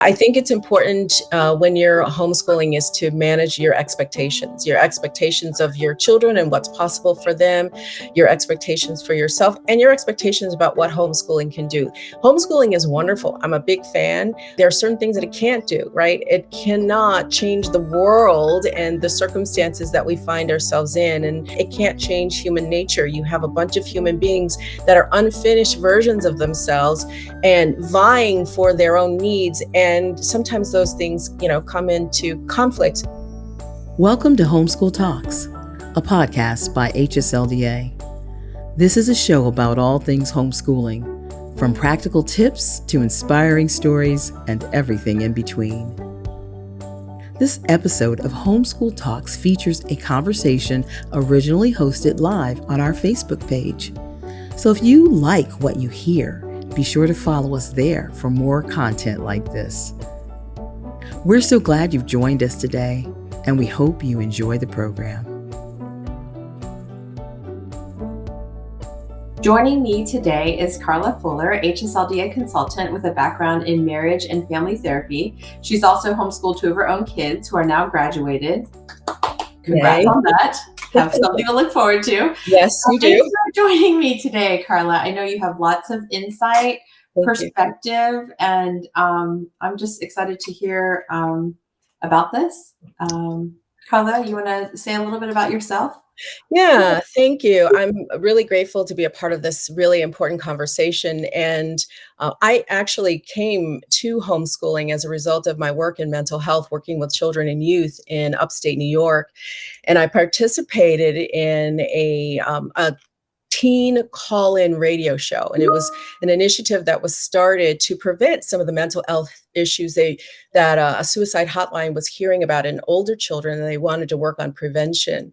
I think it's important when you're homeschooling is to manage your expectations of your children and what's possible for them, your expectations for yourself, and your expectations about what homeschooling can do. Homeschooling is wonderful. I'm a big fan. There are certain things that it can't do, right? It cannot change the world and the circumstances that we find ourselves in, and it can't change human nature. You have a bunch of human beings that are unfinished versions of themselves and vying for their own needs. And sometimes those things, come into conflict. Welcome to Homeschool Talks, a podcast by HSLDA. This is a show about all things homeschooling, from practical tips to inspiring stories and everything in between. This episode of Homeschool Talks features a conversation originally hosted live on our Facebook page. So if you like what you hear, be sure to follow us there for more content like this. We're so glad you've joined us today, and we hope you enjoy the program. Joining me today is Carla Fuller, HSLDA Consultant with a background in marriage and family therapy. She's also homeschooled two of her own kids who are now graduated. Congrats on that. Have something to look forward to. Yes, you do. Thanks for joining me today, Carla. I know you have lots of insight, perspective, and I'm just excited to hear about this. Carla, you want to say a little bit about yourself? Yeah, thank you. I'm really grateful to be a part of this really important conversation. And I actually came to homeschooling as a result of my work in mental health, working with children and youth in upstate New York. And I participated in a teen call-in radio show. And it was an initiative that was started to prevent some of the mental health issues that a suicide hotline was hearing about in older children, and they wanted to work on prevention.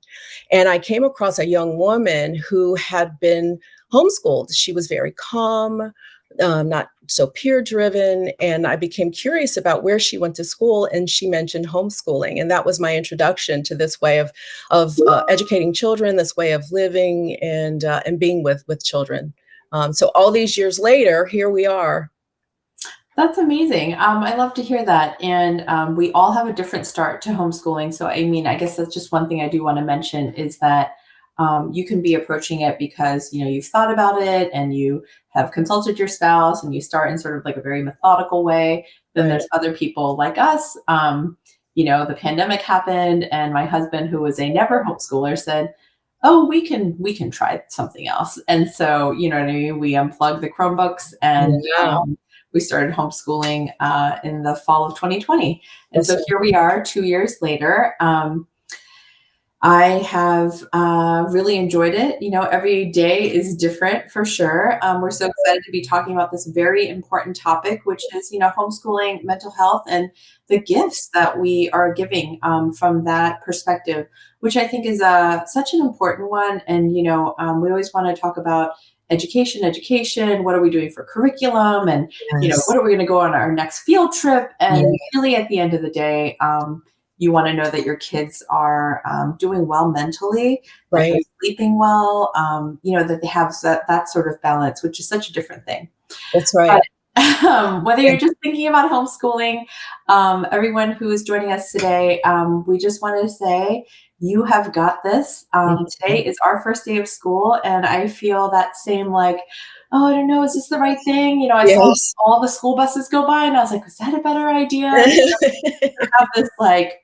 And I came across a young woman who had been homeschooled. She was very calm, not so peer-driven, and I became curious about where she went to school, and she mentioned homeschooling, and that was my introduction to this way of educating children, this way of living, and being with children. So all these years later, here we are. That's amazing. I love to hear that. And we all have a different start to homeschooling. So, I guess that's just one thing I do want to mention is that you can be approaching it because, you've thought about it and you have consulted your spouse and you start in sort of like a very methodical way. Then there's other people like us. The pandemic happened and my husband, who was a never homeschooler, said, oh, we can try something else. And so, we unplugged the Chromebooks and we started homeschooling in the fall of 2020. And so here we are 2 years later. I have really enjoyed it. Every day is different for sure. We're so excited to be talking about this very important topic, which is, homeschooling, mental health, and the gifts that we are giving from that perspective, which I think is such an important one. And, we always want to talk about education. What are we doing for curriculum? And, what are we going to go on our next field trip? And really at the end of the day, you want to know that your kids are doing well mentally, that they're sleeping well, that they have that sort of balance, which is such a different thing. That's right. But, whether you're just thinking about homeschooling, everyone who is joining us today, we just want to say you have got this. Today is our first day of school, and I feel that same oh, I don't know, is this the right thing? I saw all the school buses go by and I was like, was that a better idea? I have this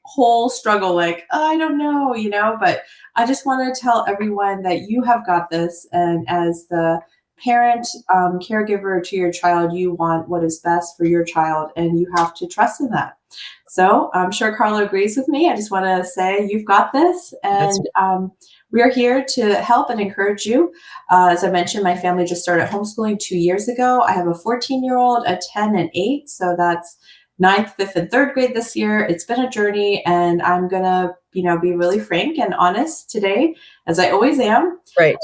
whole struggle, oh, I don't know, but I just want to tell everyone that you have got this. And as the parent, caregiver to your child, you want what is best for your child, and you have to trust in that. So I'm sure Carla agrees with me. I just want to say you've got this, and we are here to help and encourage you. As I mentioned, my family just started homeschooling 2 years ago. I have a 14-year-old, a 10 and 8. So that's 9th, 5th, and 3rd grade this year. It's been a journey, and I'm going to, be really frank and honest today, as I always am. Right.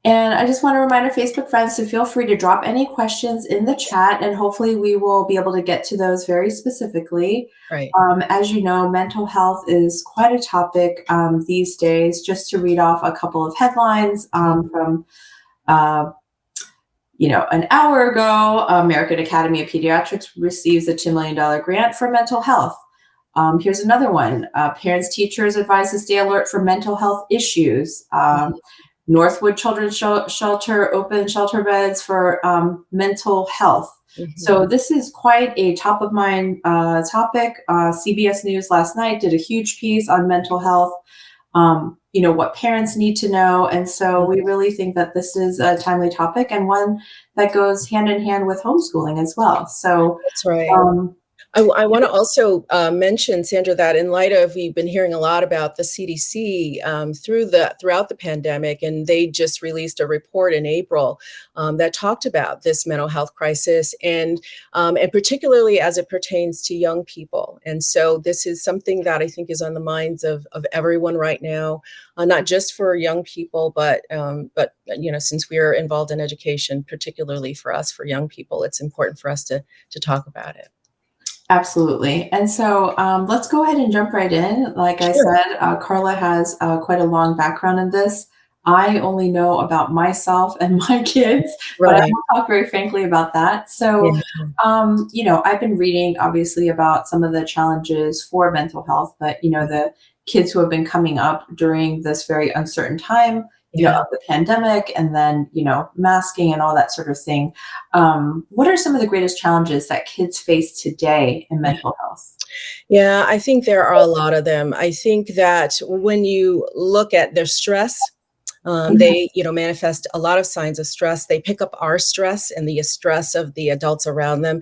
And I just want to remind our Facebook friends to feel free to drop any questions in the chat, and hopefully we will be able to get to those very specifically. Right. As you know, mental health is quite a topic these days. Just to read off a couple of headlines from an hour ago, American Academy of Pediatrics receives a $2 million grant for mental health. Here's another one. Parents, teachers advised to stay alert for mental health issues. Northwood Children's Shelter open shelter beds for mental health. So this is quite a top of mind topic. CBS News last night did a huge piece on mental health, what parents need to know. And so we really think that this is a timely topic and one that goes hand in hand with homeschooling as well. So That's right. I want to also mention, Sandra, that in light of, we've been hearing a lot about the CDC throughout the pandemic, and they just released a report in April that talked about this mental health crisis, and particularly as it pertains to young people. And so this is something that I think is on the minds of everyone right now, not just for young people, but since we are involved in education, particularly for us, for young people, it's important for us to talk about it. Absolutely. And so let's go ahead and jump right in. Like I Sure. said, Carla has quite a long background in this. I only know about myself and my kids, but I Right. will talk very frankly about that. So, Yeah. I've been reading obviously about some of the challenges for mental health, but, the kids who have been coming up during this very uncertain time, Yeah. of the pandemic and then, masking and all that sort of thing. What are some of the greatest challenges that kids face today in mental health? Yeah, I think there are a lot of them. I think that when you look at their stress, Mhm. they, manifest a lot of signs of stress. They pick up our stress and the stress of the adults around them.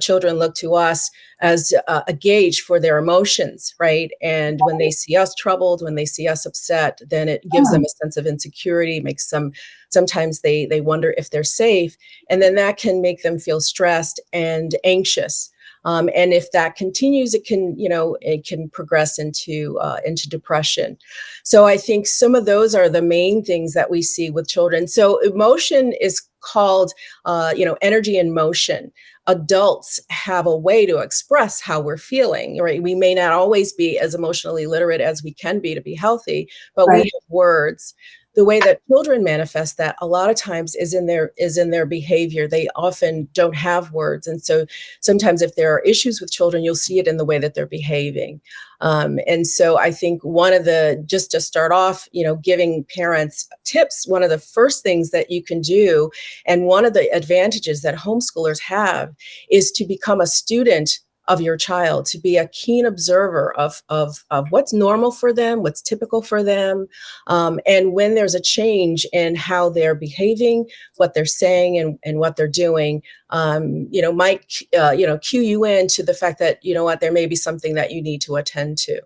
Children look to us as a gauge for their emotions, right? And when they see us troubled, when they see us upset, then it gives them Mm, a sense of insecurity, makes them, sometimes they wonder if they're safe. And then that can make them feel stressed and anxious. And if that continues, it can progress into depression. So I think some of those are the main things that we see with children. So emotion is called, energy in motion. Adults have a way to express how we're feeling, right? We may not always be as emotionally literate as we can be to be healthy, but we right. have words. The way that children manifest that a lot of times is in their behavior. They often don't have words. And so sometimes if there are issues with children, you'll see it in the way that they're behaving. And so I think just to start off, giving parents tips, one of the first things that you can do, and one of the advantages that homeschoolers have, is to become a student of your child, to be a keen observer of what's normal for them, what's typical for them. And when there's a change in how they're behaving, what they're saying, and what they're doing, might cue you in to the fact that, what, there may be something that you need to attend to.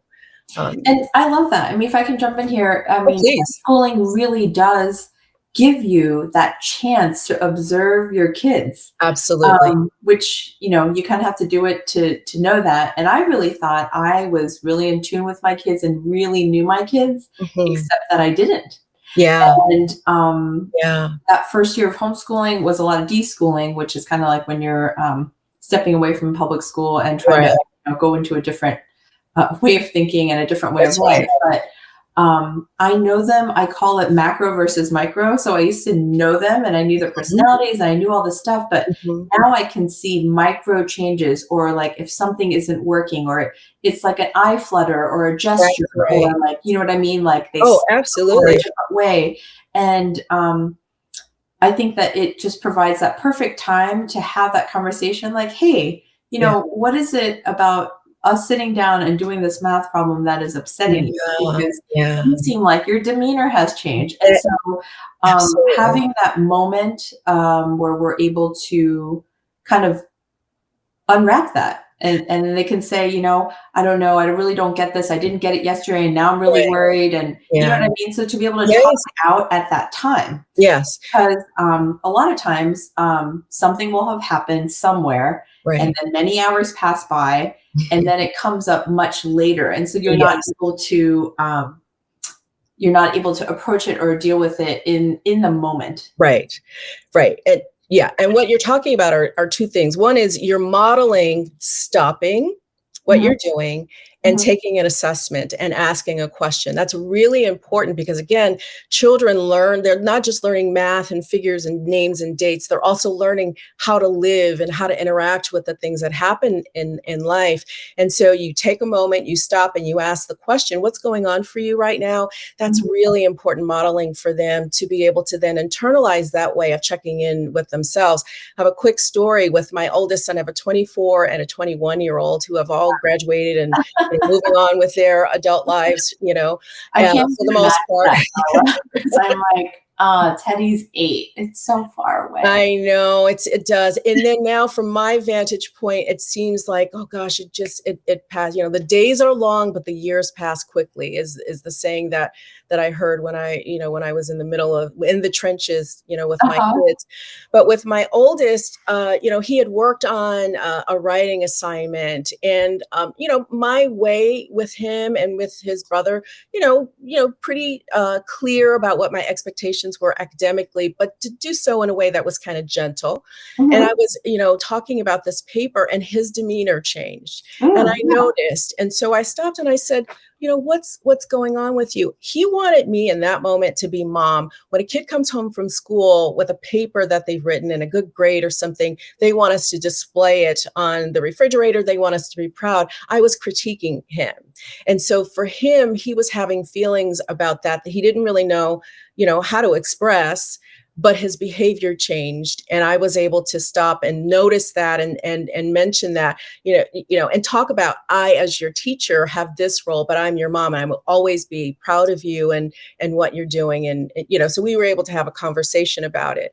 And I love that. I mean, if I can jump in here, I Oh, mean, please. homeschooling really does give you that chance to observe your kids, Absolutely. which, you kind of have to do it to know that. And I really thought I was really in tune with my kids and really knew my kids, Mhm. except that I didn't. Yeah, And yeah. that first year of homeschooling was a lot of deschooling, which is kind of like when you're stepping away from public school and trying to Right. go into a different way of thinking and a different way of That's life. right. But I know them. I call it macro versus micro. So I used to know them and I knew their Mhm, personalities and I knew all this stuff. But mhm. now I can see micro changes, or like if something isn't working, or it's like an eye flutter or a Right, gesture, right. or like, you know what I mean? Like they Oh, step over a absolutely. different way. And I think that it just provides that perfect time to have that conversation like, hey, Yeah, what is it about us sitting down and doing this math problem that is upsetting you? yeah, Because yeah. you seem like your demeanor has changed. And Eh, so absolutely. having that moment where we're able to kind of unwrap that. And they can say, I don't know, I really don't get this. I didn't get it yesterday, and now I'm really Right. worried. And you know Yeah. what I mean? So to be able to talk Yes, out at that time, yes. because a lot of times something will have happened somewhere, and Right. then many hours pass by, and then it comes up much later, and so Yes. you're not able to approach it or deal with it in the moment. Right. Right. And what you're talking about are two things. One is you're modeling stopping what Mhm. you're doing and Mhm. taking an assessment and asking a question. That's really important because, again, children learn, they're not just learning math and figures and names and dates, they're also learning how to live and how to interact with the things that happen in life. And so you take a moment, you stop and you ask the question, what's going on for you right now? That's Mhm. really important modeling for them to be able to then internalize that way of checking in with themselves. I have a quick story with my oldest son. I have a 24 and a 21-year-old who have all graduated and moving on with their adult lives, I can't for the even most imagine part. that, Carla, because I'm like, Teddy's 8. It's so far away. I know, it does, and then now from my vantage point, it seems like, oh gosh, it passed, the days are long, but the years pass quickly is the saying that I heard when I was in the trenches, with my Uh-huh. kids. But with my oldest, he had worked on a writing assignment, and my way with him and with his brother, pretty clear about what my expectations were academically, but to do so in a way that was kind of gentle. And I Mhm. was, talking about this paper, and his demeanor changed. And I Yeah. noticed. And so I stopped and I said, what's going on with you? He wanted me in that moment to be mom. When a kid comes home from school with a paper that they've written and a good grade or something, they want us to display it on the refrigerator. They want us to be proud. I was critiquing him. And so for him, he was having feelings about that he didn't really know, how to express, but his behavior changed. And I was able to stop and notice that and mention that, and talk about, I, as your teacher, have this role, but I'm your mom. And I will always be proud of you and what you're doing. And so we were able to have a conversation about it.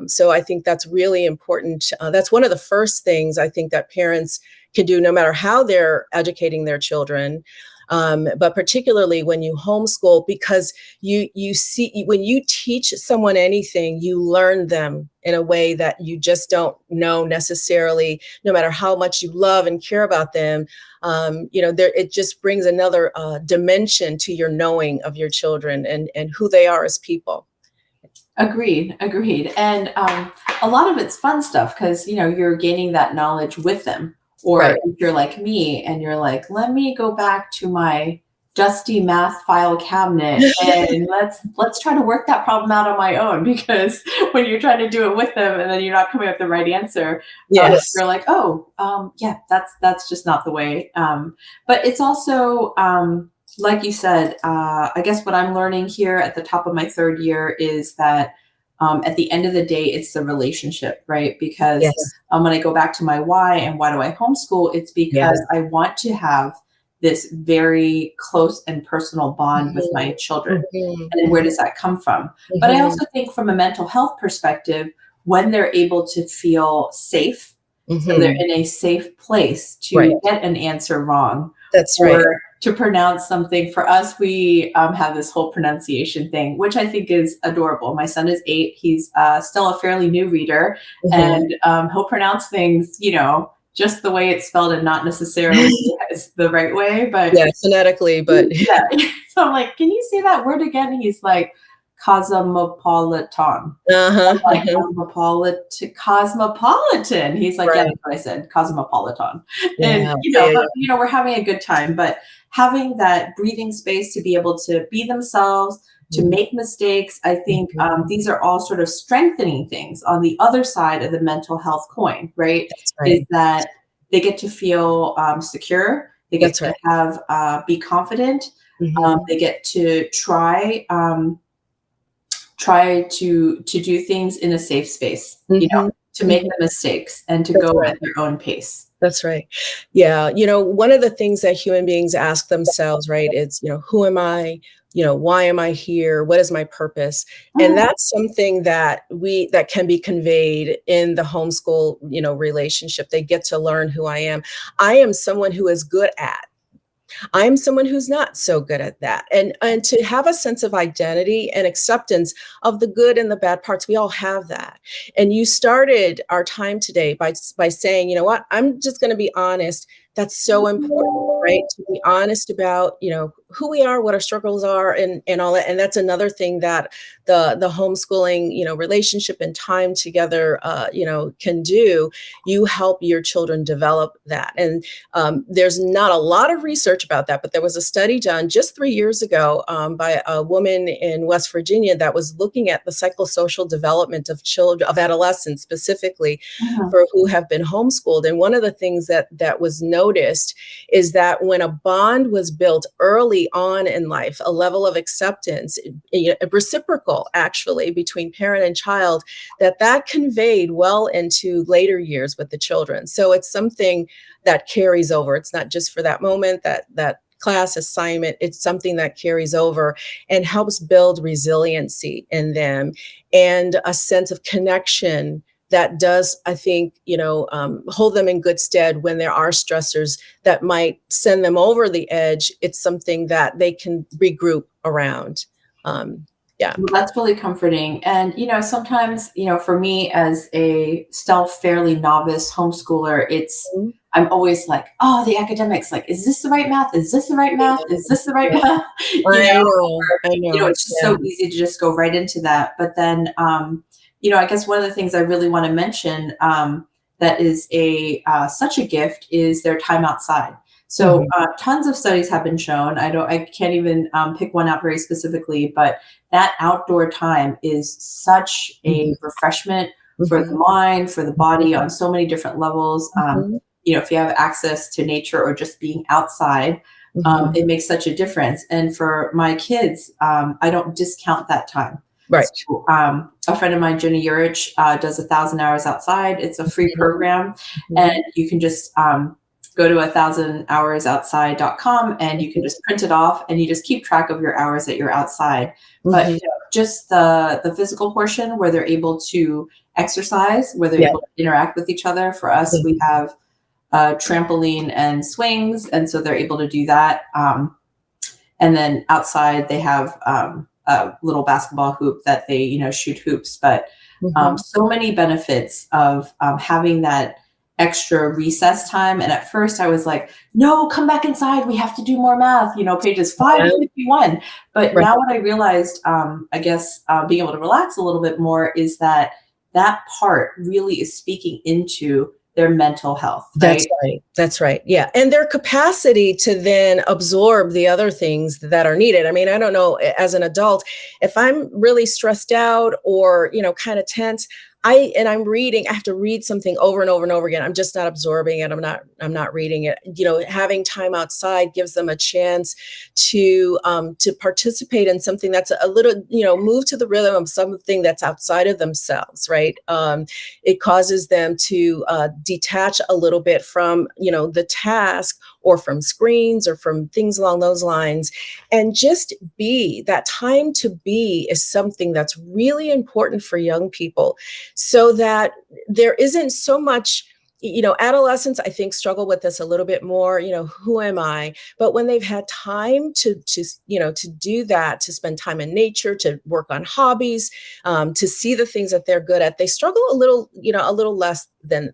So I think that's really important. That's one of the first things I think that parents can do, no matter how they're educating their children. But particularly when you homeschool, because you see, when you teach someone anything, you learn them in a way that you just don't know necessarily, no matter how much you love and care about them. It just brings another dimension to your knowing of your children and who they are as people. Agreed, agreed. And a lot of it's fun stuff because you're gaining that knowledge with them. Or Right. if you're like me and you're like, let me go back to my dusty math file cabinet and let's try to work that problem out on my own because when you're trying to do it with them and then you're not coming up with the right answer, Yes. you're like, oh, yeah, that's just not the way. But it's also like you said, I guess what I'm learning here at the top of my third year is that at the end of the day, it's the relationship, right? Because Yes. when I go back to my why and why do I homeschool, it's because Yes. I want to have this very close and personal bond with my children. Mhm. And where Mhm. does that come from? But I Mhm. also think from a mental health perspective, when they're able to feel safe, so they're Mhm. in a safe place Right. to get an answer wrong That's right. or to pronounce something. For us, we have this whole pronunciation thing, which I think is adorable. My son is 8. He's still a fairly new reader, Mhm. and he'll pronounce things, just the way it's spelled and not necessarily as the right way. But Yeah, phonetically, but yeah, so I'm like, can you say that word again? He's like, cosmopolitan. uh-huh, Like uh-huh. cosmopolitan. He's like, yeah, Right. that's what I said, cosmopolitan. And Yeah, yeah, yeah, but yeah. we're having a good time. But having that breathing space to be able to be themselves, to Mhm, make mistakes, I think mhm. these are all sort of strengthening things on the other side of the mental health coin, right? That's Is right. that they get to feel secure, they get That's to right. have be confident, Mhm. they get to try to do things in a safe space, Mhm, to make mhm. the mistakes and to That's go right. at their own pace. That's right. Yeah, one of the things that human beings ask themselves, right, is, who am I? Why am I here? What is my purpose? And Mhm. that's something that can be conveyed in the homeschool, relationship. They get to learn who I am. I am someone who is good at. I'm someone who's not so good at that. And to have a sense of identity and acceptance of the good and the bad parts, we all have that. And you started our time today by saying, what, I'm just going to be honest. That's so important, right? To be honest about, who we are, what our struggles are, and all that. And that's another thing that the homeschooling, relationship and time together, can do. You help your children develop that. And there's not a lot of research about that, but there was a study done just 3 years ago by a woman in West Virginia that was looking at the psychosocial development of children, of adolescents specifically, Mhm. for who have been homeschooled. And one of the things that was noticed is that when a bond was built early on in life, a level of acceptance, reciprocal actually between parent and child, that conveyed well into later years with the children. So it's something that carries over. It's not just for that moment, that class assignment. It's something that carries over and helps build resiliency in them and a sense of connection that does, I think, hold them in good stead when there are stressors that might send them over the edge. It's something that they can regroup around. Yeah. Well, that's really comforting. And, sometimes, for me as a still fairly novice homeschooler, Mhm. I'm always like, oh, the academics, like, is this the right math? Is this the right math? Is this the right Yeah. math? I know. I know. It's just Yeah. so easy to just go right into that. But then, I guess one of the things I really want to mention that is such a gift is their time outside. So Mhm. tons of studies have been shown. I can't even pick one out very specifically, but that outdoor time is such a Mhm. refreshment for the Mhm. mind, for the body on so many different levels. Mhm. If you have access to nature or just being outside, Mhm. it makes such a difference. And for my kids, I don't discount that time. Right. So, a friend of mine, Jenny Urich, does 1,000 hours outside. It's a free Mhm. program, and Mhm. you can just go to 1,000hoursoutside.com and you can just print it off, and you just keep track of your hours that you're outside. But Mhm. just the physical portion where they're able to exercise, where they're Yeah. able to interact with each other. For us, Yeah. we have trampoline and swings, and so they're able to do that. And then outside they have a little basketball hoop that they shoot hoops. But Mhm. so many benefits of having that extra recess time. And at first I was like, no, come back inside, we have to do more math, pages 5 Yeah. to 51. But Right. now what I realized, I guess being able to relax a little bit more, is that that part really is speaking into their mental health, That's right? right. That's right. Yeah. And their capacity to then absorb the other things that are needed. I mean, I don't know, as an adult, if I'm really stressed out or, kind of tense, I'm reading, I have to read something over and over and over again. I'm just not absorbing it. I'm not reading it. Having time outside gives them a chance to participate in something that's a little, move to the rhythm of something that's outside of themselves, right? It causes them to detach a little bit from the task or from screens or from things along those lines, and just be. That time to be is something that's really important for young people, so that there isn't so much. Adolescents, I think, struggle with this a little bit more. Who am I? But when they've had time to do that, to spend time in nature, to work on hobbies, to see the things that they're good at, they struggle a little less than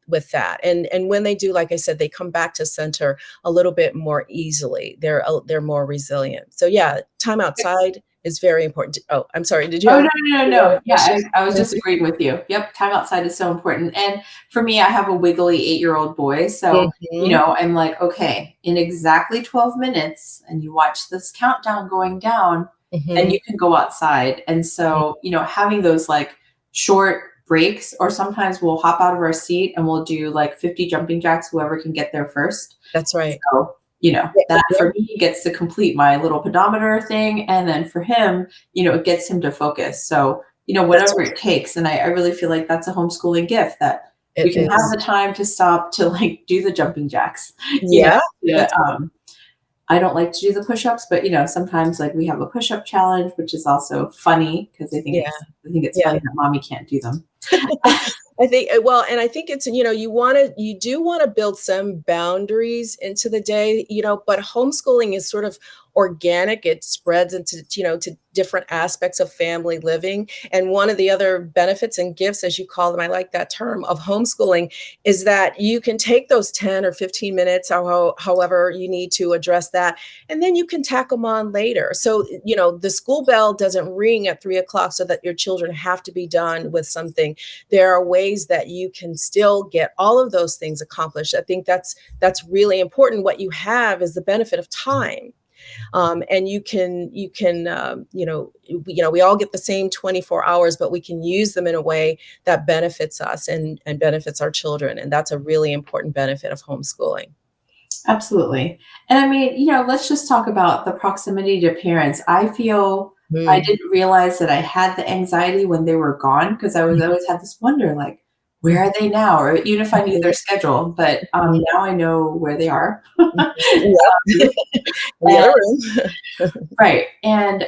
with that. And when they do, like I said, they come back to center a little bit more easily. They're more resilient. So yeah, time outside is very important. Oh, I'm sorry. Did you Oh, have no, no, no, another no. Yeah, question? I was just agreeing with you. Yep, time outside is so important. And for me, I have a wiggly 8-year-old boy. So, Mhm, I'm like, okay, in exactly 12 minutes, and you watch this countdown going down, and mhm, you can go outside. And mhm. so, having those like short breaks, or sometimes we'll hop out of our seat and we'll do like 50 jumping jacks, whoever can get there first. That's right. So, Yeah, that yeah, for me gets to complete my little pedometer thing. And then for him, it gets him to focus. So, that's whatever it takes. And I really feel like that's a homeschooling gift, that we it can have is. the time to stop to like do the jumping jacks, you know, Yeah, yeah, that's right. I don't like to do the push-ups, but sometimes like we have a push-up challenge, which is also funny because Yeah, I think it's yeah. funny that mommy can't do them. I think well, and I think it's, you do want to build some boundaries into the day, but homeschooling is sort of organic. It spreads into, to different aspects of family living. And one of the other benefits and gifts, as you call them, I like that term, of homeschooling, is that you can take those 10 or 15 minutes, or however you need to address that, and then you can tack them on later. So, the school bell doesn't ring at 3 o'clock so that your children have to be done with something. There are ways that you can still get all of those things accomplished. I think that's really important. What you have is the benefit of time. And we all get the same 24 hours, but we can use them in a way that benefits us and benefits our children. And that's a really important benefit of homeschooling. Absolutely. And I mean, let's just talk about the proximity to parents. I feel I didn't realize that I had the anxiety when they were gone, because I was always had this wonder, like, where are they now? Or even if I knew their schedule, but now I know where they are. Yep. In the other room. Right. And,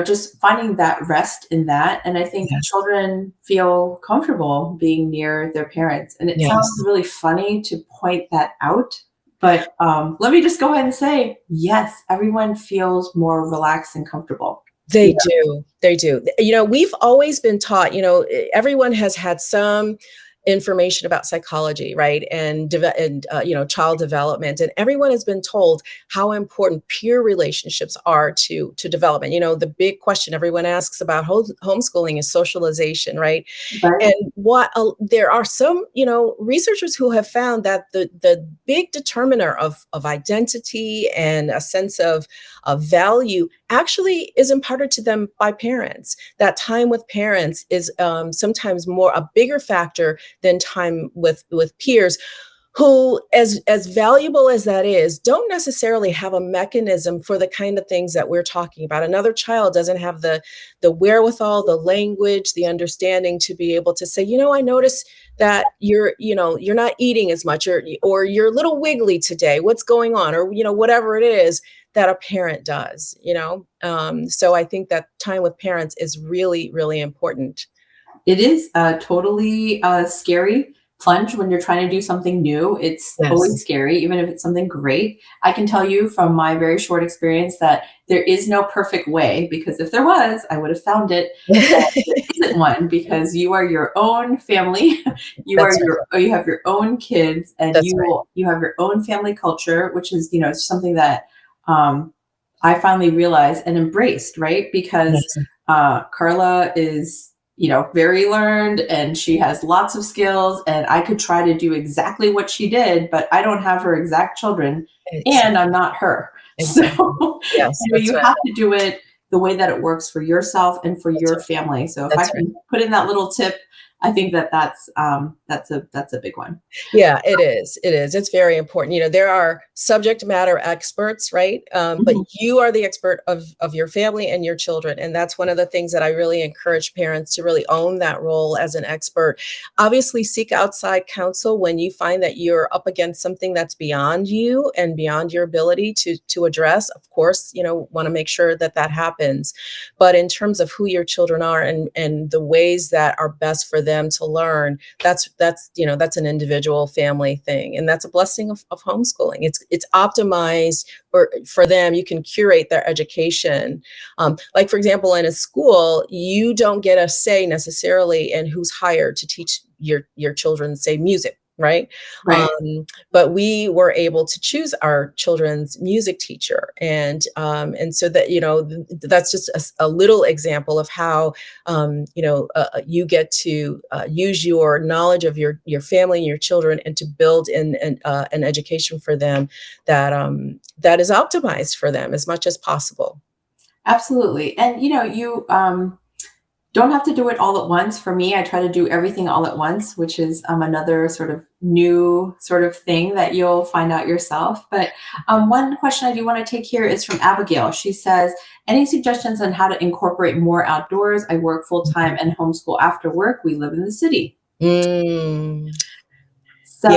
just finding that rest in that. And I think Yes. children feel comfortable being near their parents. And it Yes. sounds really funny to point that out. But let me just go ahead and say, yes, everyone feels more relaxed and comfortable. They do. They do. We've always been taught, everyone has had some information about psychology, right? And child development, and everyone has been told how important peer relationships are to development. The big question everyone asks about homeschooling is socialization, right? Right. And there are some, researchers who have found that the big determiner of identity and a sense of value actually is imparted to them by parents. That time with parents is sometimes a bigger factor than time with peers, who, as valuable as that is, don't necessarily have a mechanism for the kind of things that we're talking about. Another child doesn't have the wherewithal, the language, the understanding to be able to say, I notice that you're not eating as much, or you're a little wiggly today. What's going on? Or, whatever it is that a parent does, So I think that time with parents is really, really important. It is a totally scary plunge when you're trying to do something new. It's always Yes. scary, even if it's something great. I can tell you from my very short experience that there is no perfect way, because if there was, I would have found it. There isn't one, because you are your own family. That's You have your own kids, and That's right. you have your own family culture, which is, something that I finally realized and embraced, right? Because Yes. Carla is, very learned, and she has lots of skills, and I could try to do exactly what she did, but I don't have her exact children, and I'm not her. So, Exactly. Yes, that's you right. have to do it the way that it works for yourself and for That's your right. family. So if I That's right. can put in that little tip, I think that's a big one. Yeah, it is. It is. It's very important. There are subject matter experts, right? But Mhm. you are the expert of your family and your children. And that's one of the things that I really encourage parents to really own that role as an expert. Obviously, seek outside counsel when you find that you're up against something that's beyond you and beyond your ability to address. Of course, want to make sure that that happens. But in terms of who your children are and the ways that are best for them to learn, that's an individual family thing, and that's a blessing of homeschooling. It's optimized for them. You can curate their education. Like, for example, in a school, you don't get a say necessarily in who's hired to teach your children, say, music, right? Right. But we were able to choose our children's music teacher, and so that that's just a little example of how you get to use your knowledge of your family and your children, and to build an education for them that is optimized for them as much as possible. Absolutely. And you don't have to do it all at once. For me, I try to do everything all at once, which is another sort of new sort of thing that you'll find out yourself. But one question I do want to take here is from Abigail. She says, any suggestions on how to incorporate more outdoors? I work full time and homeschool after work. We live in the city. Mm, yeah, So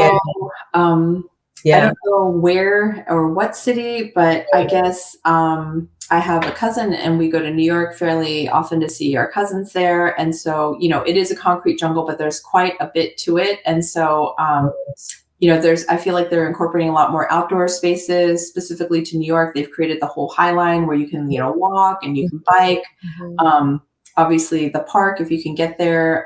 I yeah. don't know where or what city, but I guess I have a cousin, and we go to New York fairly often to see our cousins there. And so, it is a concrete jungle, but there's quite a bit to it. And so, I feel like they're incorporating a lot more outdoor spaces, specifically to New York. They've created the whole High Line where you can, walk and you can bike. Mhm. Um, Obviously, the park, if you can get there,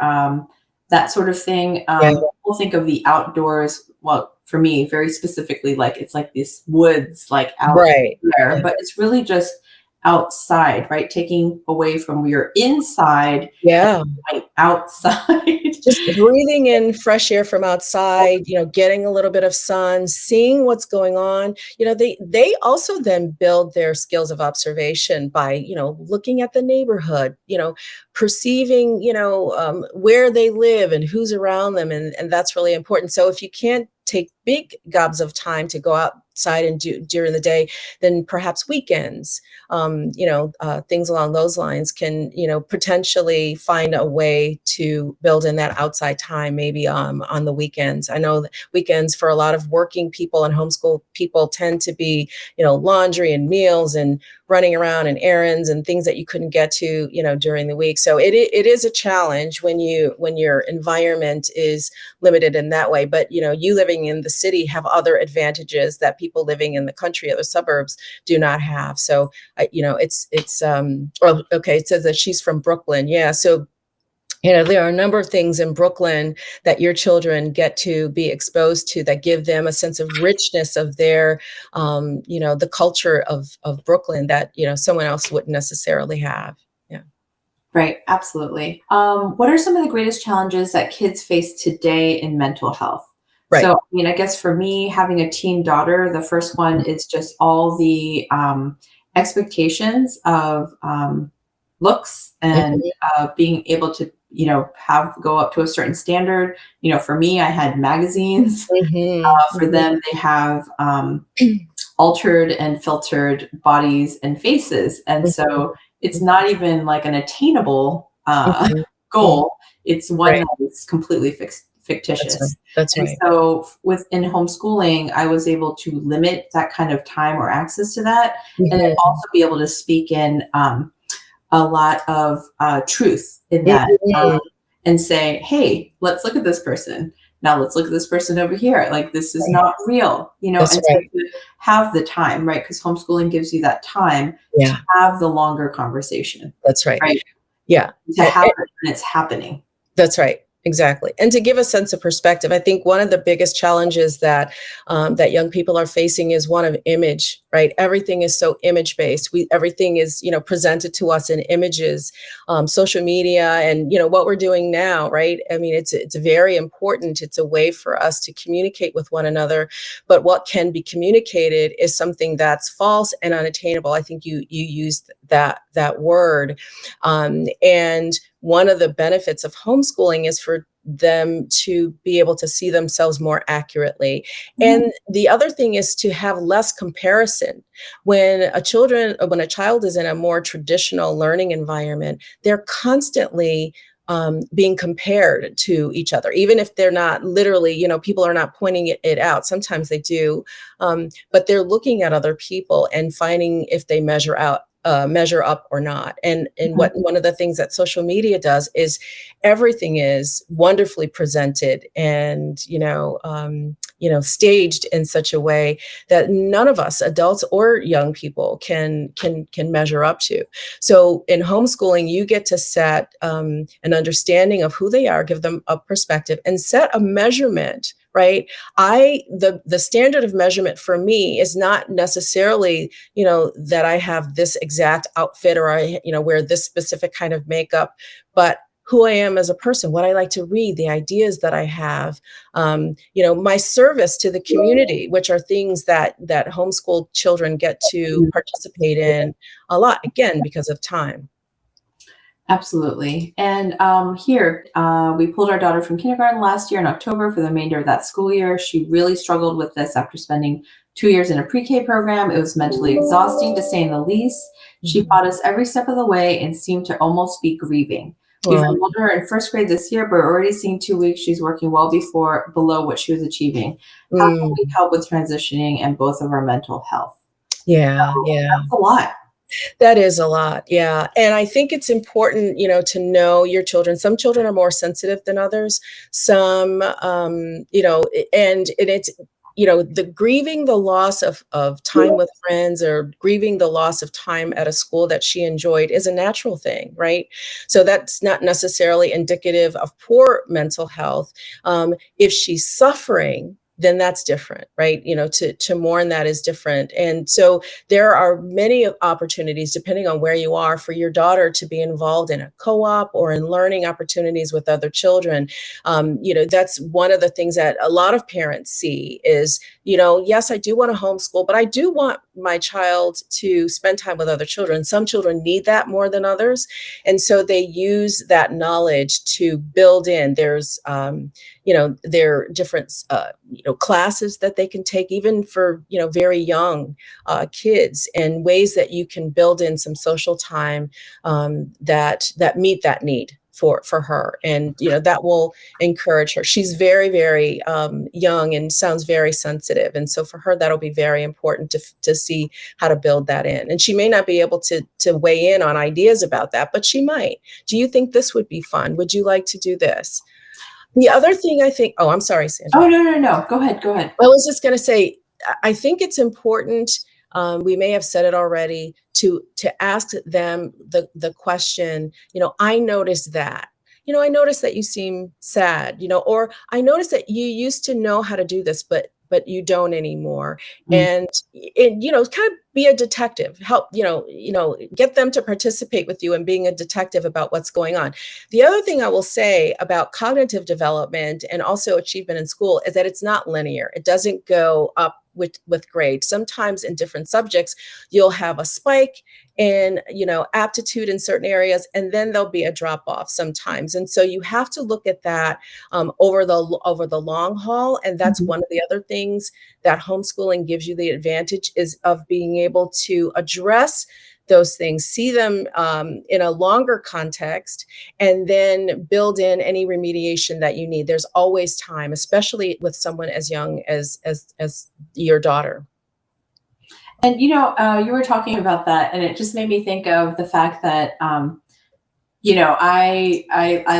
that sort of thing. Yeah. People think of the outdoors. Well, for me, very specifically, like it's like these woods, like out Right. there, Yeah. but it's really just outside, right? Taking away from your inside and Yeah. going outside. Just breathing in fresh air from outside, getting a little bit of sun, seeing what's going on. They also then build their skills of observation by, looking at the neighborhood, perceiving, where they live and who's around them, and that's really important. So if you can't take big gobs of time to go outside and do during the day, then perhaps weekends, things along those lines can, potentially find a way to build in that outside time, maybe on the weekends. I know that weekends for a lot of working people and homeschool people tend to be, laundry and meals and running around and errands and things that you couldn't get to, during the week. So it is a challenge when your environment is limited in that way. But you living in the city have other advantages that people living in the country or the suburbs do not have. So oh, okay, it says that she's from Brooklyn. Yeah. So, there are a number of things in Brooklyn that your children get to be exposed to that give them a sense of richness of their, the culture of Brooklyn that, someone else wouldn't necessarily have. Yeah. Right, absolutely. What are some of the greatest challenges that kids face today in mental health? Right. So, I mean, I guess for me, having a teen daughter, the first one is just all the expectations of looks and Mhm, being able to, have go up to a certain standard. For me, I had magazines. mhm, For mhm. them, they have altered and filtered bodies and faces. And Mhm, so it's not even like an attainable mhm, mhm. goal. It's one Right. that is completely That's right. fictitious. That's And right. so within homeschooling, I was able to limit that kind of time or access to that. And then Mhm, also be able to speak in a lot of truth in that, mhm. and say, hey, let's look at this person. Now let's look at this person over here. Like this is Right. not real, That's and so right. to have the time, right? Because homeschooling gives you that time to Yeah, have the longer conversation, that's right. right? Yeah. To have it when it's happening. That's right. Exactly. And to give a sense of perspective, I think one of the biggest challenges that young people are facing is one of image, right? Everything is so image based. Everything is, presented to us in images, social media, and what we're doing now, right? I mean, it's very important. It's a way for us to communicate with one another, but what can be communicated is something that's false and unattainable. I think you used that word, and one of the benefits of homeschooling is for them to be able to see themselves more accurately. Mhm. And the other thing is to have less comparison. When a child is in a more traditional learning environment, they're constantly being compared to each other, even if they're not literally, people are not pointing it out. Sometimes they do, but they're looking at other people and finding if they measure up or not. And Mhm. what one of the things that social media does is everything is wonderfully presented and staged in such a way that none of us, adults or young people, can measure up to. So in homeschooling, you get to set an understanding of who they are, give them a perspective, and set a measurement. Right. The standard of measurement for me is not necessarily, that I have this exact outfit or I, wear this specific kind of makeup, but who I am as a person, what I like to read, the ideas that I have, my service to the community, which are things that homeschool children get to participate in a lot, again, because of time. Absolutely. And here, we pulled our daughter from kindergarten last year in October for the remainder of that school year. She really struggled with this after spending 2 years in a pre-K program. It was mentally exhausting, to say the least. She Mhm. fought us every step of the way and seemed to almost be grieving. We've Well, enrolled her in first grade this year, but we're already seeing 2 weeks she's working well below what she was achieving. How can we mm, help with transitioning and both of our mental health? yeah, So yeah. that's a lot. That is a lot, yeah, and I think it's important, to know your children. Some children are more sensitive than others. Some, and it's the grieving the loss of time with friends or grieving the loss of time at a school that she enjoyed is a natural thing, right? So that's not necessarily indicative of poor mental health. If she's suffering, then that's different, right? To mourn that is different. And so there are many opportunities, depending on where you are, for your daughter to be involved in a co-op or in learning opportunities with other children. That's one of the things that a lot of parents see is, yes, I do want to homeschool, but I do want my child to spend time with other children. Some children need that more than others. And so they use that knowledge to build in. There are different, classes that they can take, even for, very young kids, and ways that you can build in some social time that meet that need for her, and that will encourage her. She's very, very young and sounds very sensitive, and so for her that'll be very important to see how to build that in. And she may not be able to weigh in on ideas about that, but she might. Do you think this would be fun? Would you like to do this? The other thing I think, oh, I'm sorry, Sandra. Oh, no, no, no. Go ahead. Go ahead. I was just going to say, I think it's important. We may have said it already, to ask them the question. I noticed that. I noticed that you seem sad. Or I noticed that you used to know how to do this, but you don't anymore. Mm. And kind of be a detective. Help get them to participate with you in being a detective about what's going on. The other thing I will say about cognitive development and also achievement in school is that it's not linear. It doesn't go up with grades. Sometimes in different subjects, you'll have a spike in, aptitude in certain areas, and then there'll be a drop off sometimes. And so you have to look at that over the long haul. And that's Mhm. one of the other things that homeschooling gives you the advantage is of being able to address those things, see them in a longer context, and then build in any remediation that you need. There's always time, especially with someone as young as your daughter. And you were talking about that, and it just made me think of the fact that I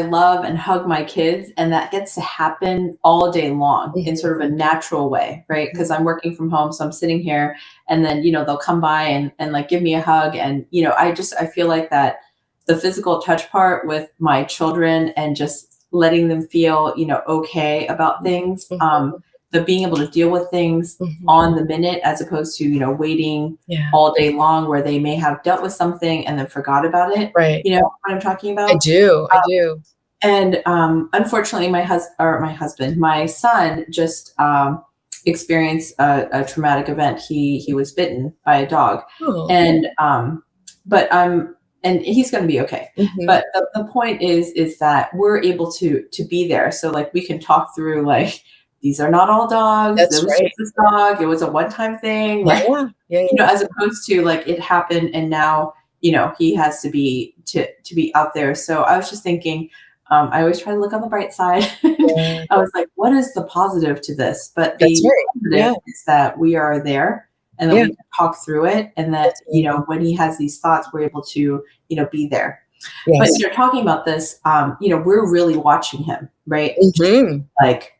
love and hug my kids, and that gets to happen all day long in sort of a natural way, right? Because I'm working from home, so I'm sitting here, and then they'll come by and like give me a hug, and I feel like that the physical touch part with my children and just letting them feel okay about things, Mhm, the being able to deal with things mhm. on the minute as opposed to waiting Yeah, all day long where they may have dealt with something and then forgot about it. right. You know what I'm talking I about? do, I do. And unfortunately, my son just experienced a traumatic event. He was bitten by a dog, Oh, and but and he's going to be okay. mhm. But the point is that we're able to be there, so like we can talk through like these are not all dogs. It That's was right. just this dog. It was a one time thing. Like Yeah, yeah, yeah. as opposed to like it happened and now he has to be out there. So I was just thinking, I always try to look on the bright side. Yeah, I was like, what is the positive to this? But that's the right. Yeah, positive is that we are there and that we yeah, can talk through it, and that absolutely. when he has these thoughts we're able to be there. But Yes. talking about this, we're really watching him, right? Just Mhm. like,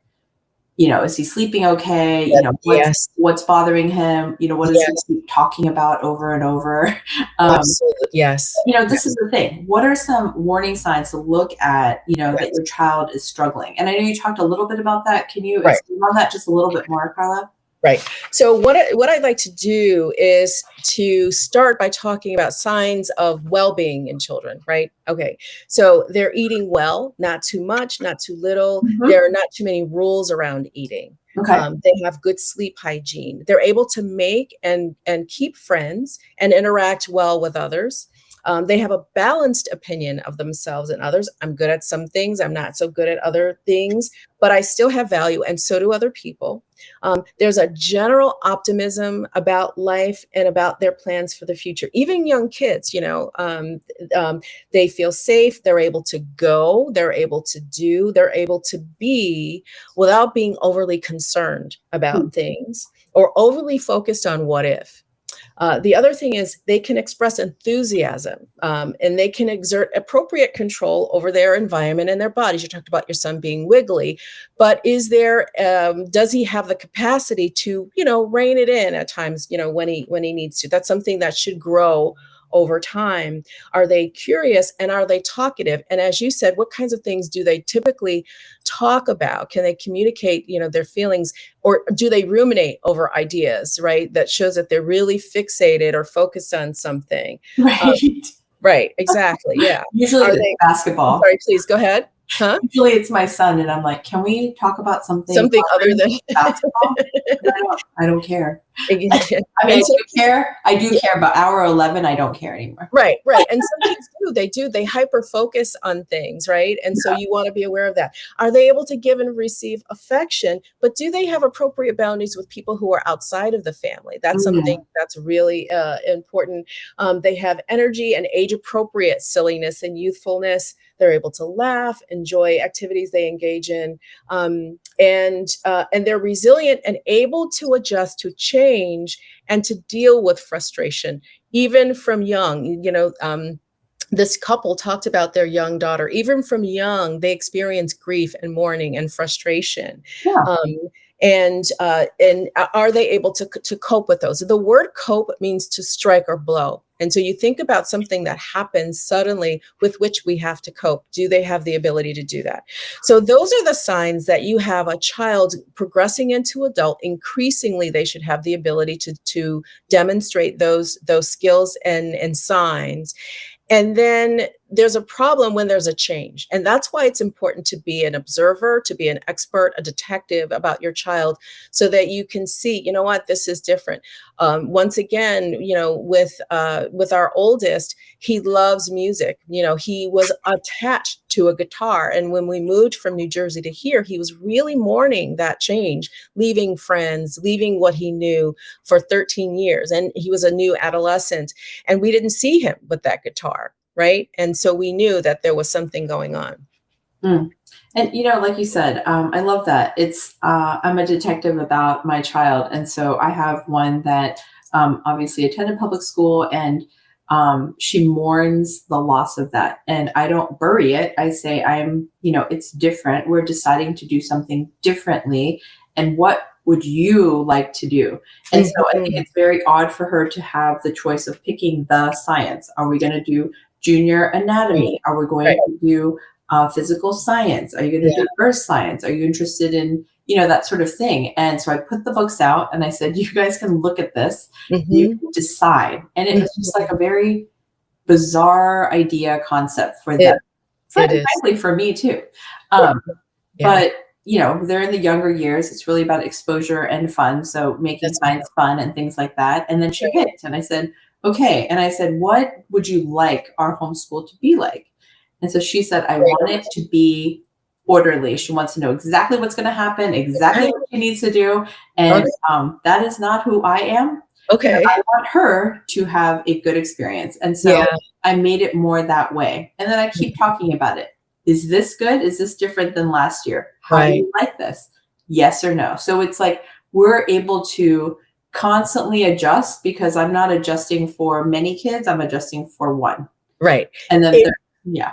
is he sleeping okay? Yes, What's bothering him? What does he yes, keep talking about over and over? Um, absolutely. Yes, this is yes, the thing. What are some warning signs to look at, that yes. your child is struggling? And I know you talked a little bit about that. Can you Right. expand on that just a little bit more, Carla? Right. So what I'd like to do is to start by talking about signs of well-being in children, right? Okay. So they're eating well, not too much, not too little. Mhm. There are not too many rules around eating. Okay. They have good sleep hygiene. They're able to make and keep friends and interact well with others. They have a balanced opinion of themselves and others. I'm good at some things. I'm not so good at other things, but I still have value, and so do other people. There's a general optimism about life and about their plans for the future. Even young kids, they feel safe. They're able to go, they're able to do, they're able to be without being overly concerned Hmm. about things or overly focused on what if. The other thing is they can express enthusiasm, and they can exert appropriate control over their environment and their bodies. You talked about your son being wiggly, but does he have the capacity to, rein it in at times, when he needs to? That's something that should grow over time. Are they curious and are they talkative? And as you said, what kinds of things do they typically talk about? Can they communicate, their feelings, or do they ruminate over ideas, right? That shows that they're really fixated or focused on something. Uh, Right. right, exactly. Yeah. Usually Are it's they, I'm basketball. sorry, please go ahead. Huh? Usually it's my son, and I'm like, "Can we talk about something Something other other than than basketball?" I don't care. I mean, I and so do care. I do care, but hour 11, I don't care anymore. right, right. And some kids they hyper focus on things, right? And so you want to be aware of that. Are they able to give and receive affection, but do they have appropriate boundaries with people who are outside of the family? That's something Mm, that's really important. They have energy and age appropriate silliness and youthfulness. They're able to laugh, enjoy activities they engage in, and they're resilient and able to adjust to change and to deal with frustration even from young. This couple talked about their young daughter. Even from young, they experience grief and mourning and frustration. yeah. Um, and are they able to cope with those? The word cope means to strike or blow. And so you think about something that happens suddenly with which we have to cope. Do they have the ability to do that? So those are the signs that you have a child progressing into adult. Increasingly, they should have the ability to demonstrate those skills and signs. And then there's a problem when there's a change. And that's why it's important to be an observer, to be an expert, a detective about your child so that you can see, what, this is different. Once again, with our oldest, he loves music. He was attached to a guitar. And when we moved from New Jersey to here, he was really mourning that change, leaving friends, leaving what he knew for 13 years. And he was a new adolescent. And we didn't see him with that guitar, right? And so we knew that there was something going on. Mm. And like you said, I love that. I'm a detective about my child, and so I have one that obviously attended public school, and she mourns the loss of that. And I don't bury it. I say, it's different. We're deciding to do something differently, and what would you like to do? And so I think Mhm. it's very odd for her to have the choice of picking the science. Are we going to do junior Mm. anatomy? Are we going Right. to do physical science? Are you going to Yeah. do earth science? Are you interested in, that sort of thing? And so I put the books out and I said, you guys can look at this. You Mhm. can decide. And it was just Mhm. like a very bizarre idea concept for them. It it is. Frankly, for me too. Yeah. Um, Yeah. but they're in the younger years. It's really about exposure and fun. So making That's science fun and things like that. And then she right. picked, and I said, okay. And I said, what would you like our homeschool to be like? And so she said, I Great want it question. to be orderly. She wants to know exactly what's going to happen, exactly Okay. what she needs to do. And Okay. that is not who I am. Okay. I want her to have a good experience. And so Yeah. I made it more that way. And then I keep talking about it. Is this good? Is this different than last year? How do Right. you like this? Yes or no? So it's like we're able to constantly adjust because I'm not adjusting for many kids, I'm adjusting for one. Right. And then yeah.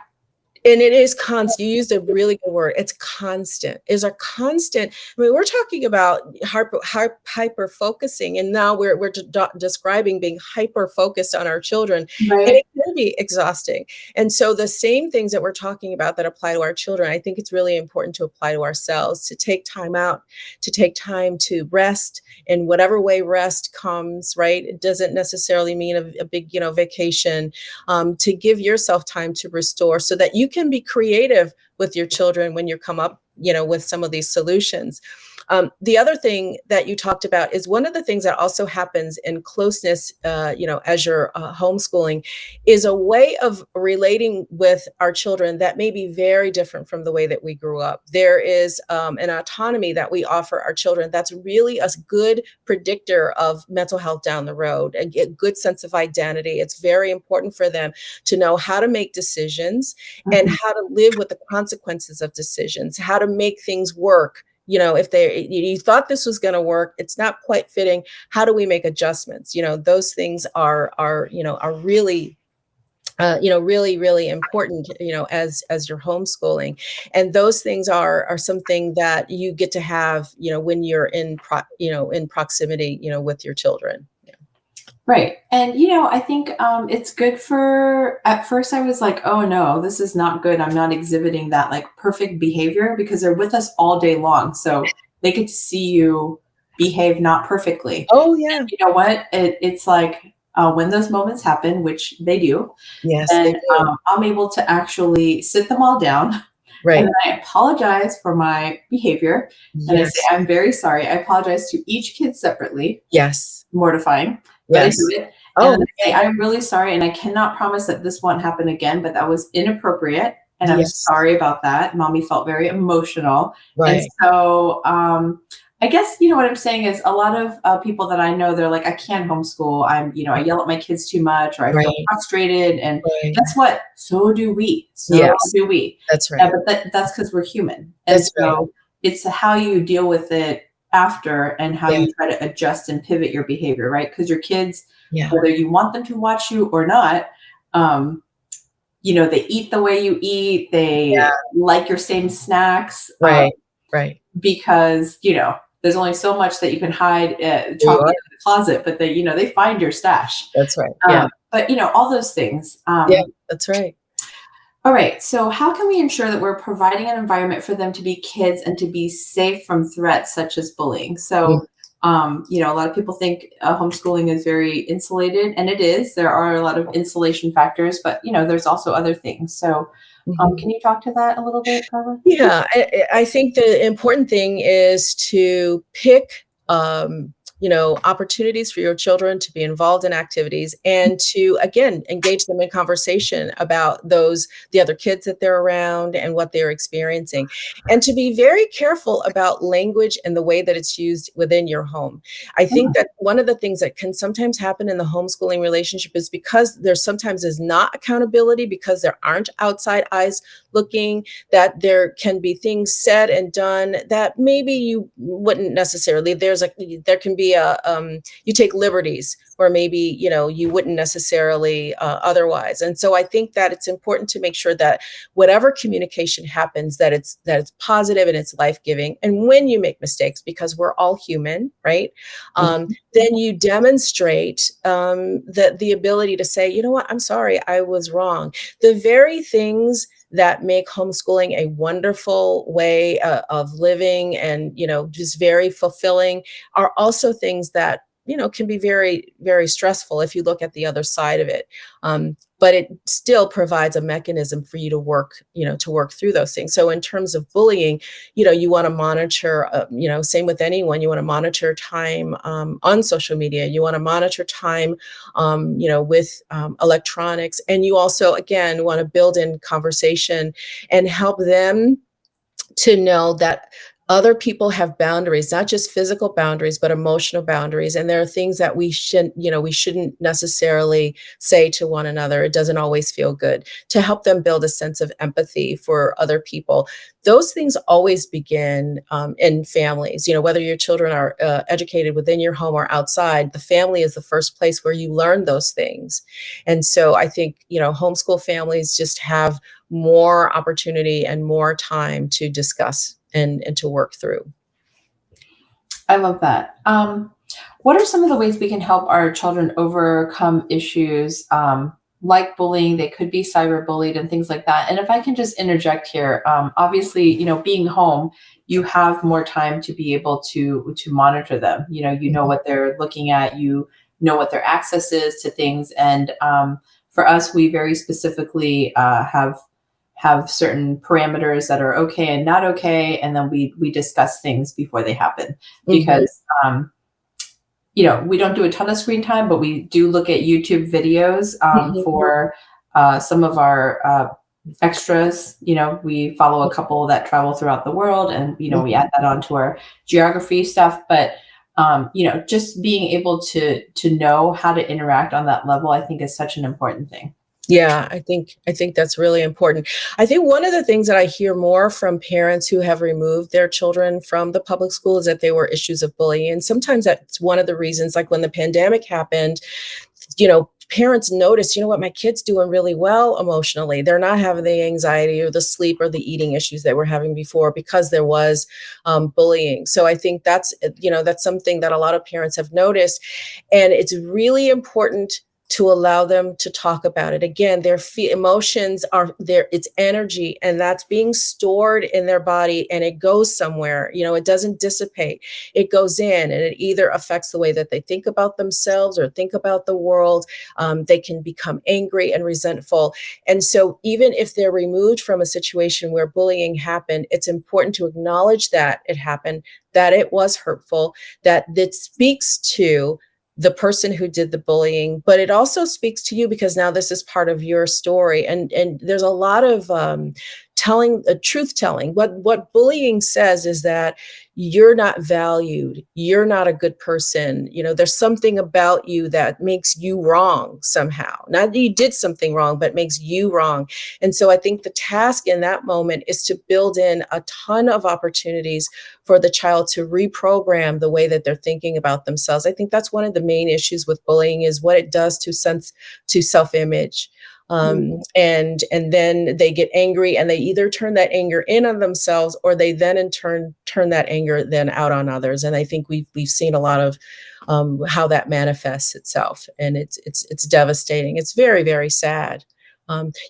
And it is constant. You used a really good word. It's constant. Is a constant. I mean, we're talking about hyper focusing, and now we're describing being hyper focused on our children, and Right. it can be exhausting. And so, the same things that we're talking about that apply to our children, I think it's really important to apply to ourselves. To take time out, to take time to rest in whatever way rest comes. Right. It doesn't necessarily mean a big, vacation, to give yourself time to restore so that you can be creative with your children when you come up, with some of these solutions. The other thing that you talked about is one of the things that also happens in closeness, as you're homeschooling, is a way of relating with our children that may be very different from the way that we grew up. There is an autonomy that we offer our children that's really a good predictor of mental health down the road, a good sense of identity. It's very important for them to know how to make decisions and Mhm. how to live with the consequences of decisions, how to make things work, if you thought this was going to work, it's not quite fitting. How do we make adjustments? Those things are really really, really important, as you're homeschooling. And those things are something that you get to have, when you're in proximity, with your children. Yeah. Right. And, I think it's good at first I was like, oh no, this is not good. I'm not exhibiting that like perfect behavior because they're with us all day long. So they get to see you behave not perfectly. Oh, yeah. You know what? It's like when those moments happen, which they do, Yes, they then do. I'm able to actually sit them all down. And Right. then I apologize for my behavior. And I say, Yes. I'm very sorry. I apologize to each kid separately. Yes. Mortifying, but I do Yes. it. And then Oh, I say, I'm really sorry. And I cannot promise that this won't happen again, but that was inappropriate. And I'm yes. sorry about that. Mommy felt very emotional. And Right. so I guess, what I'm saying is a lot of people that I know, they're like, I can't homeschool. I yell at my kids too much, or I feel Right. frustrated. And Right. guess what? So do we. So Yes. do we. That's Yeah, right. but that's because we're human. And That's right. so it's how you deal with it after and how Yeah. you try to adjust and pivot your behavior, right? Because your kids, Yeah. whether you want them to watch you or not, um, they eat the way you eat, Yeah. they like your same snacks, Right. Right. because, there's only so much that you can hide You chocolate are. in the closet, but they find your stash. That's right. Yeah. But, all those things. Yeah. That's right. All right. So, how can we ensure that we're providing an environment for them to be kids and to be safe from threats such as bullying? So, a lot of people think homeschooling is very insulated, and it is. There are a lot of insulation factors, but there's also other things. So, Mhm. can you talk to that a little bit, Carla? Yeah, I think the important thing is to pick, opportunities for your children to be involved in activities and to, again, engage them in conversation about the other kids that they're around and what they're experiencing. And to be very careful about language and the way that it's used within your home. I think that one of the things that can sometimes happen in the homeschooling relationship is because there sometimes is not accountability, because there aren't outside eyes looking, that there can be things said and done that maybe you wouldn't necessarily. There can be you take liberties where maybe you wouldn't necessarily otherwise. And so I think that it's important to make sure that whatever communication happens, that it's positive and it's life-giving. And when you make mistakes, because we're all human, right? Then you demonstrate that the ability to say, you know what, I'm sorry, I was wrong. The very things that make homeschooling a wonderful way of living and, just very fulfilling are also things that, can be very, very stressful if you look at the other side of it. But it still provides a mechanism for you to work through those things. So in terms of bullying, you want to monitor, same with anyone, you want to monitor time on social media. You want to monitor time, with electronics. And you also, again, want to build in conversation and help them to know that other people have boundaries, not just physical boundaries, but emotional boundaries. And there are things that we shouldn't necessarily say to one another. It doesn't always feel good, to help them build a sense of empathy for other people. Those things always begin in families. Whether your children are educated within your home or outside, the family is the first place where you learn those things. And so I think, homeschool families just have more opportunity and more time to discuss and to work through. I love that. What are some of the ways we can help our children overcome issues like bullying? They could be cyberbullied and things like that. And if I can just interject here, obviously, being home, you have more time to be able to monitor them. You know what they're looking at, you know what their access is to things, and for us, we very specifically have certain parameters that are okay and not okay, and then we discuss things before they happen Mhm, because we don't do a ton of screen time, but we do look at YouTube videos mhm, for some of our extras. We follow a couple that travel throughout the world, and we mhm. add that onto our geography stuff. But just being able to know how to interact on that level, I think, is such an important thing. Yeah, I think that's really important. I think one of the things that I hear more from parents who have removed their children from the public school is that they were issues of bullying. And sometimes that's one of the reasons, like when the pandemic happened, parents notice, you know what, my kid's doing really well emotionally. They're not having the anxiety or the sleep or the eating issues they were having before because there was bullying. So I think that's something that a lot of parents have noticed. And it's really important to allow them to talk about it. Again, their emotions are there, it's energy, and that's being stored in their body, and it goes somewhere. It doesn't dissipate. It goes in, and it either affects the way that they think about themselves or think about the world. They can become angry and resentful. And so, even if they're removed from a situation where bullying happened, it's important to acknowledge that it happened, that it was hurtful, that it speaks to the person who did the bullying, but it also speaks to you because now this is part of your story. And there's a lot of truth telling. What bullying says is that you're not valued, you're not a good person. There's something about you that makes you wrong somehow. Not that you did something wrong, but makes you wrong. And so I think the task in that moment is to build in a ton of opportunities for the child to reprogram the way that they're thinking about themselves. I think that's one of the main issues with bullying, is what it does to self-image. And then they get angry, and they either turn that anger in on themselves, or they then in turn that anger then out on others. And I think we've seen a lot of how that manifests itself, and it's devastating. It's very, very sad.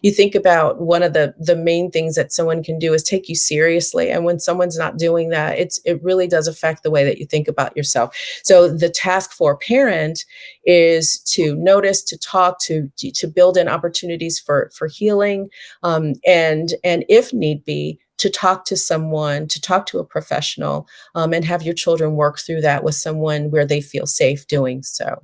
You think about one of the main things that someone can do is take you seriously. And when someone's not doing that, it really does affect the way that you think about yourself. So the task for a parent is to notice, to talk, to build in opportunities for healing, and if need be, to talk to someone, to talk to a professional, and have your children work through that with someone where they feel safe doing so.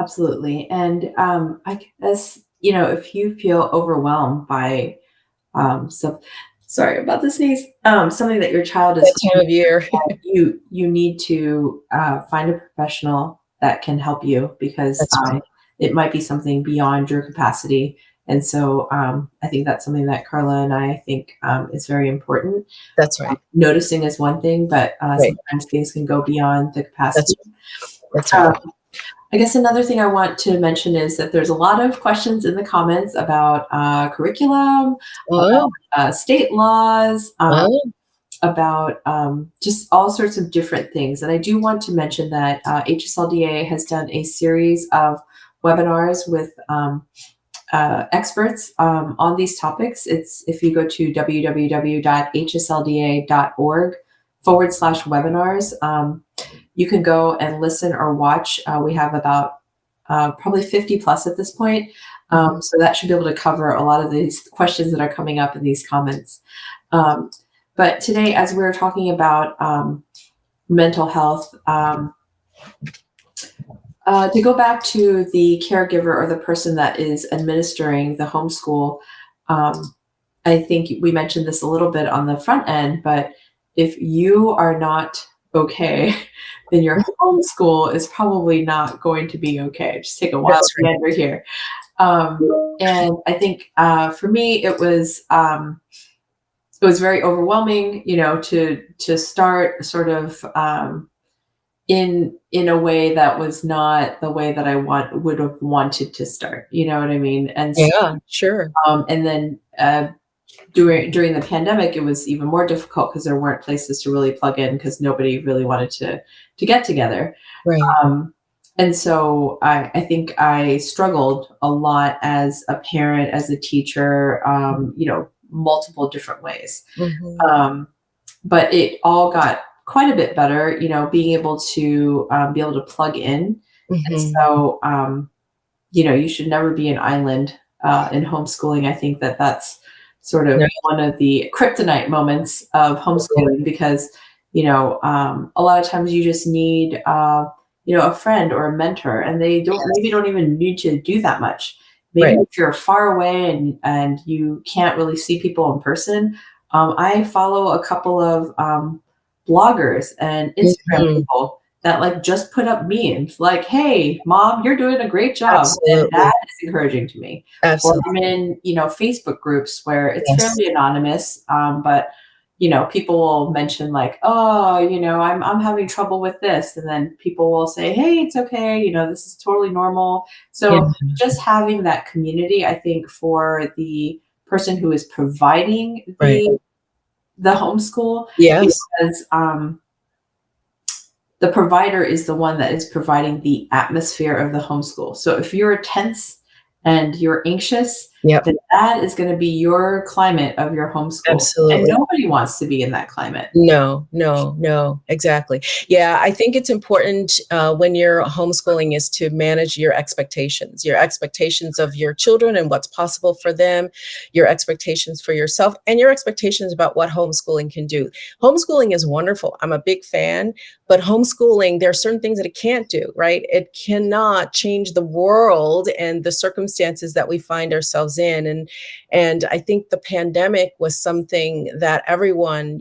Absolutely. And I guess, if you feel overwhelmed by so sorry about the sneeze, something that your child is That time of year. you need to find a professional that can help you, because That's right. it might be something beyond your capacity. And so I think that's something that Carla and I think is very important. That's right. Noticing is one thing, but Right. sometimes things can go beyond the That's capacity. that's right. Um, I guess another thing I want to mention is that there's a lot of questions in the comments about curriculum, Oh, state laws, oh, about just all sorts of different things. And I do want to mention that HSLDA has done a series of webinars with experts on these topics. It's If you go to www.hslda.org/webinars, you can go and listen or watch. We have about probably 50 plus at this point. So that should be able to cover a lot of these questions that are coming up in these comments. But today, as we're talking about mental health, to go back to the caregiver or the person that is administering the homeschool, I think we mentioned this a little bit on the front end, but if you are not okay, then your homeschool is probably not going to be okay. Just take a wild that's right. gander here. And I think for me, it was very overwhelming, to start sort of in a way that was not the way that I would have wanted to start. You know what I mean? And so, Yeah, sure. and then during the pandemic, it was even more difficult because there weren't places to really plug in, because nobody really wanted to get together. Right. Um, and so I think I struggled a lot as a parent, as a teacher, multiple different ways. Mhm. But it all got quite a bit better, being able to plug in. And Mhm. so, you should never be an island in homeschooling. I think that that's sort of No, one of the kryptonite moments of yeah, homeschooling, because, a lot of times you just need, a friend or a mentor, and they yes. don't even need to do that much. Maybe Right. if you're far away and you can't really see people in person, I follow a couple of bloggers and Instagram Mhm. people, that like just put up memes like, "Hey, mom, you're doing a great job." And Absolutely. that is encouraging to me. Or Absolutely. I'm in, Facebook groups where it's Yes. fairly anonymous, but people will mention like, "Oh, I'm having trouble with this," and then people will say, "Hey, it's okay. This is totally normal." Yeah. So just having that community, I think, for the person who is providing Right. the homeschool, Yes. because the provider is the one that is providing the atmosphere of the homeschool. So if you're tense and you're anxious, Yep. then that is going to be your climate of your homeschool. And Absolutely. nobody wants to be in that climate. No, no, no, exactly. Yeah, I think it's important when you're homeschooling is to manage your expectations of your children and what's possible for them, your expectations for yourself, and your expectations about what homeschooling can do. Homeschooling is wonderful. I'm a big fan, but homeschooling, there are certain things that it can't do, right? It cannot change the world and the circumstances that we find ourselves in. And I think the pandemic was something that everyone,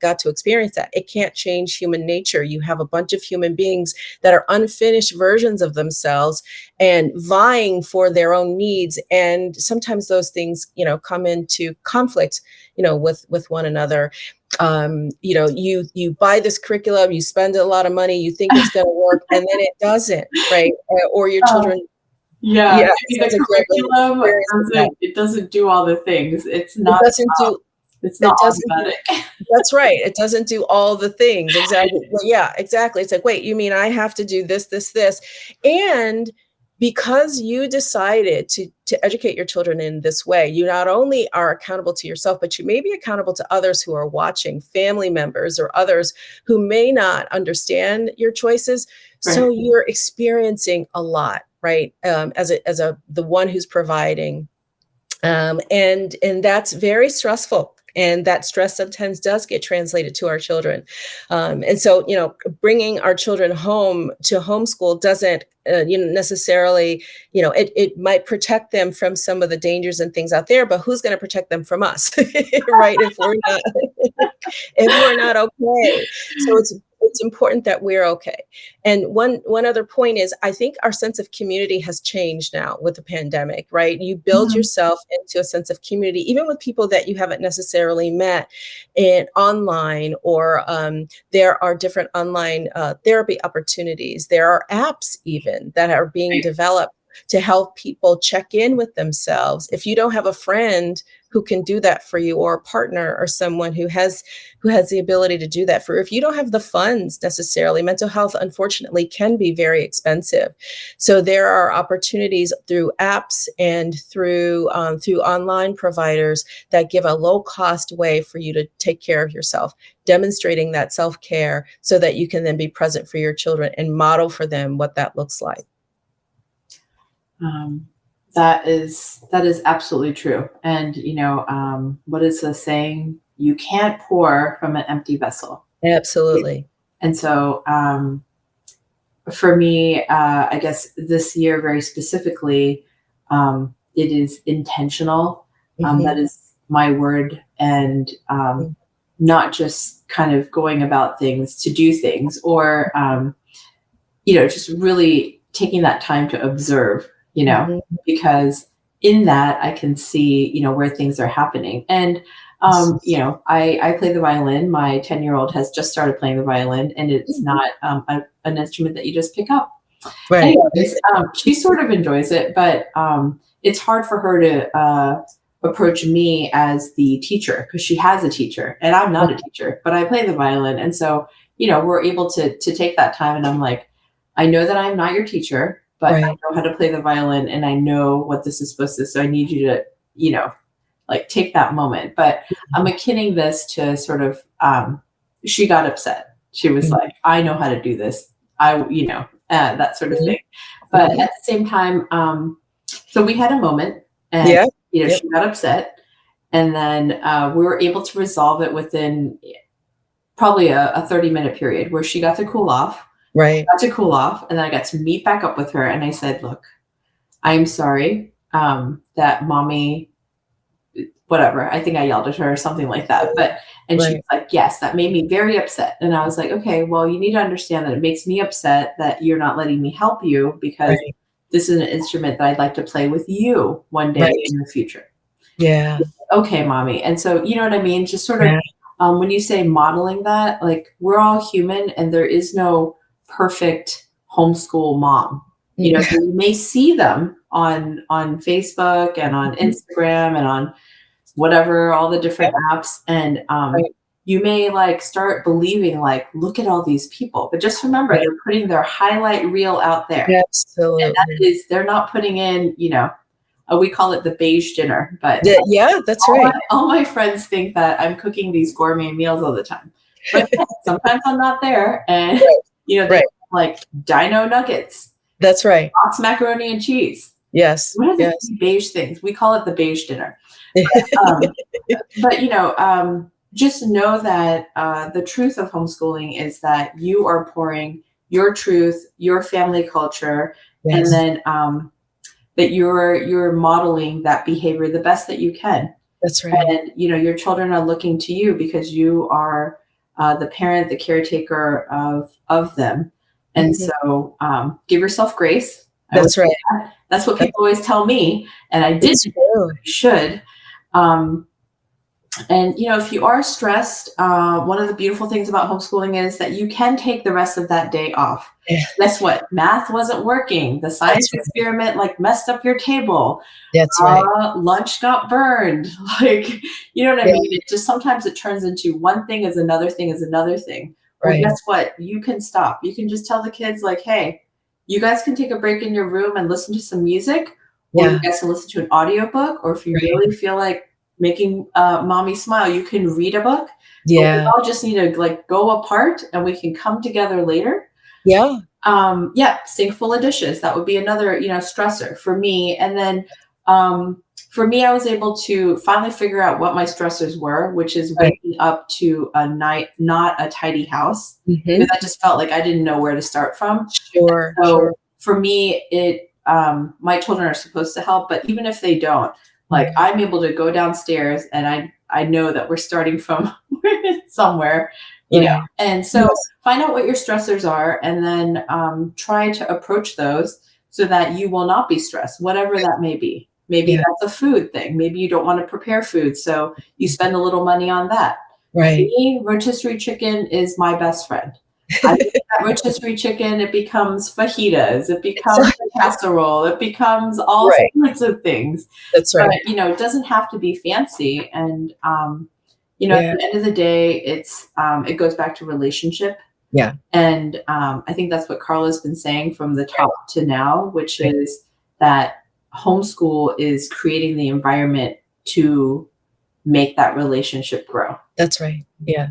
got to experience that. It can't change human nature. You have a bunch of human beings that are unfinished versions of themselves and vying for their own needs. And sometimes those things, come into conflict, with one another. You buy this curriculum, you spend a lot of money, you think it's going to work, and then it doesn't, right? Or your Oh, children, yeah. yeah, it Maybe sounds the like you have an curriculum experience with that. doesn't do all the things. It's It not doesn't do it's not it doesn't do automatic. That's right, it doesn't do all the things, exactly. Well, yeah, exactly. It's like, "Wait, you mean I have to do this, this, this?" And because you decided to educate your children in this way, you not only are accountable to yourself, but you may be accountable to others who are watching, family members or others who may not understand your choices. So Right. you're experiencing a lot, right? As the one who's providing, and that's very stressful. And that stress sometimes does get translated to our children. And so, bringing our children home to homeschool doesn't, necessarily, it might protect them from some of the dangers and things out there, but who's going to protect them from us, right? If we're not okay. So it's important that we're okay. And one other point is I think our sense of community has changed now with the pandemic, right? You build Mhm. yourself into a sense of community, even with people that you haven't necessarily met in online, or there are different online therapy opportunities. There are apps even that are being Right. developed to help people check in with themselves. If you don't have a friend who can do that for you, or a partner, or someone who has the ability to do that for you, if you don't have the funds necessarily, mental health unfortunately can be very expensive. So there are opportunities through apps and through online providers that give a low cost way for you to take care of yourself, demonstrating that self care so that you can then be present for your children and model for them what that looks like. Um, that is absolutely true. And what is the saying? You can't pour from an empty vessel. Absolutely. And so, for me, I guess this year very specifically, it is intentional. That Mhm. is my word, and Mm. not just kind of going about things to do things, or just really taking that time to observe, Mhm. because in that I can see, where things are happening. And, I play the violin. My 10-year-old has just started playing the violin, and it's Mhm. not an instrument that you just pick up. Right. Anyways, she sort of enjoys it, but it's hard for her to approach me as the teacher, because she has a teacher and I'm not a teacher, but I play the violin. And so, we're able to take that time, and I'm like, I know that I'm not your teacher, but I Right. know how to play the violin and I know what this is supposed to, so I need you to, like take that moment. But I'm akinning this to sort of, she got upset. She was Mhm. like, I know how to do this. That sort of Mhm. thing. But at Mhm. the same time, so we had a moment, and, Yeah. Yep. she got upset. And then we were able to resolve it within probably a 30-minute period where she got to cool off. Right. Got to cool off, and then I got to meet back up with her, and I said, "Look, I'm sorry, that mommy," whatever. I think I yelled at her or something like that. But And she's Right. like, yes, that made me very upset. And I was like, okay, well, you need to understand that it makes me upset that you're not letting me help you because Right. this is an instrument that I'd like to play with you one day Right. in the future. Yeah. Okay, mommy. And so, you know what I mean? Just sort of Yeah. when you say modeling that, like we're all human and there is no perfect homeschool mom. You know, Mm. so you may see them on Facebook and on Mhm. Instagram and on whatever, all the Yeah. different apps. And Right. you may like start believing like, look at all these people. But just remember, Right. they're putting their highlight reel out there. And that Absolutely. is, they're not putting in, we call it the beige dinner, but Yeah, that's right. all my friends think that I'm cooking these gourmet meals all the time. But yeah, sometimes I'm not there and Right. they have Right. like dino nuggets, That's right. box macaroni and cheese. Yes. What are the Yes. three beige things? We call it the beige dinner. Um, but just know that the truth of homeschooling is that you are pouring your truth, your family culture, and Yes. then that you're modeling that behavior the best that you can. That's right. And your children are looking to you because you are the parent, the caretaker of them. And Mhm. so give yourself grace. I would That's right. say that. That's what That's people always tell me, and I it's didn't. true. You should. Um, and if you are stressed, one of the beautiful things about homeschooling is that you can take the rest of that day off. Yeah. Guess what? Math wasn't working. The science That's right. experiment like messed up your table. That's right. Lunch got burned. Like, you know what I Yeah. mean? It just sometimes it turns into one thing is another thing is another thing. Well, Right. guess what? You can stop. You can just tell the kids, like, hey, you guys can take a break in your room and listen to some music, or you Yeah. guys can listen to an audiobook, or if you Right. really feel like making mommy smile, you can read a book. But we Yeah. all just need to like go apart and we can come together later. Yeah. Yeah, sink full of dishes. That would be another, stressor for me. And then um, for me, I was able to finally figure out what my stressors were, which is Right. waking up to a night, not a tidy house, because Mhm. I just felt like I didn't know where to start from. Sure. So Sure. for me, my children are supposed to help, but even if they don't, like Mhm. I'm able to go downstairs and I know that we're starting from somewhere, Right. and so Yes. find out what your stressors are and then try to approach those so that you will not be stressed, whatever that may be. Maybe Yeah. that's a food thing. Maybe you don't want to prepare food, so you spend a little money on that. For Right. me, rotisserie chicken is my best friend. I make that rotisserie chicken, it becomes fajitas, it becomes a Exactly. casserole, it becomes all Right. sorts of things. That's But, right. it doesn't have to be fancy. And, at Yeah. the end of the day, it goes back to relationship. Yeah. And I think that's what Carla's been saying from the Right. top to now, which Right. is that homeschool is creating the environment to make that relationship grow. That's right. Yeah.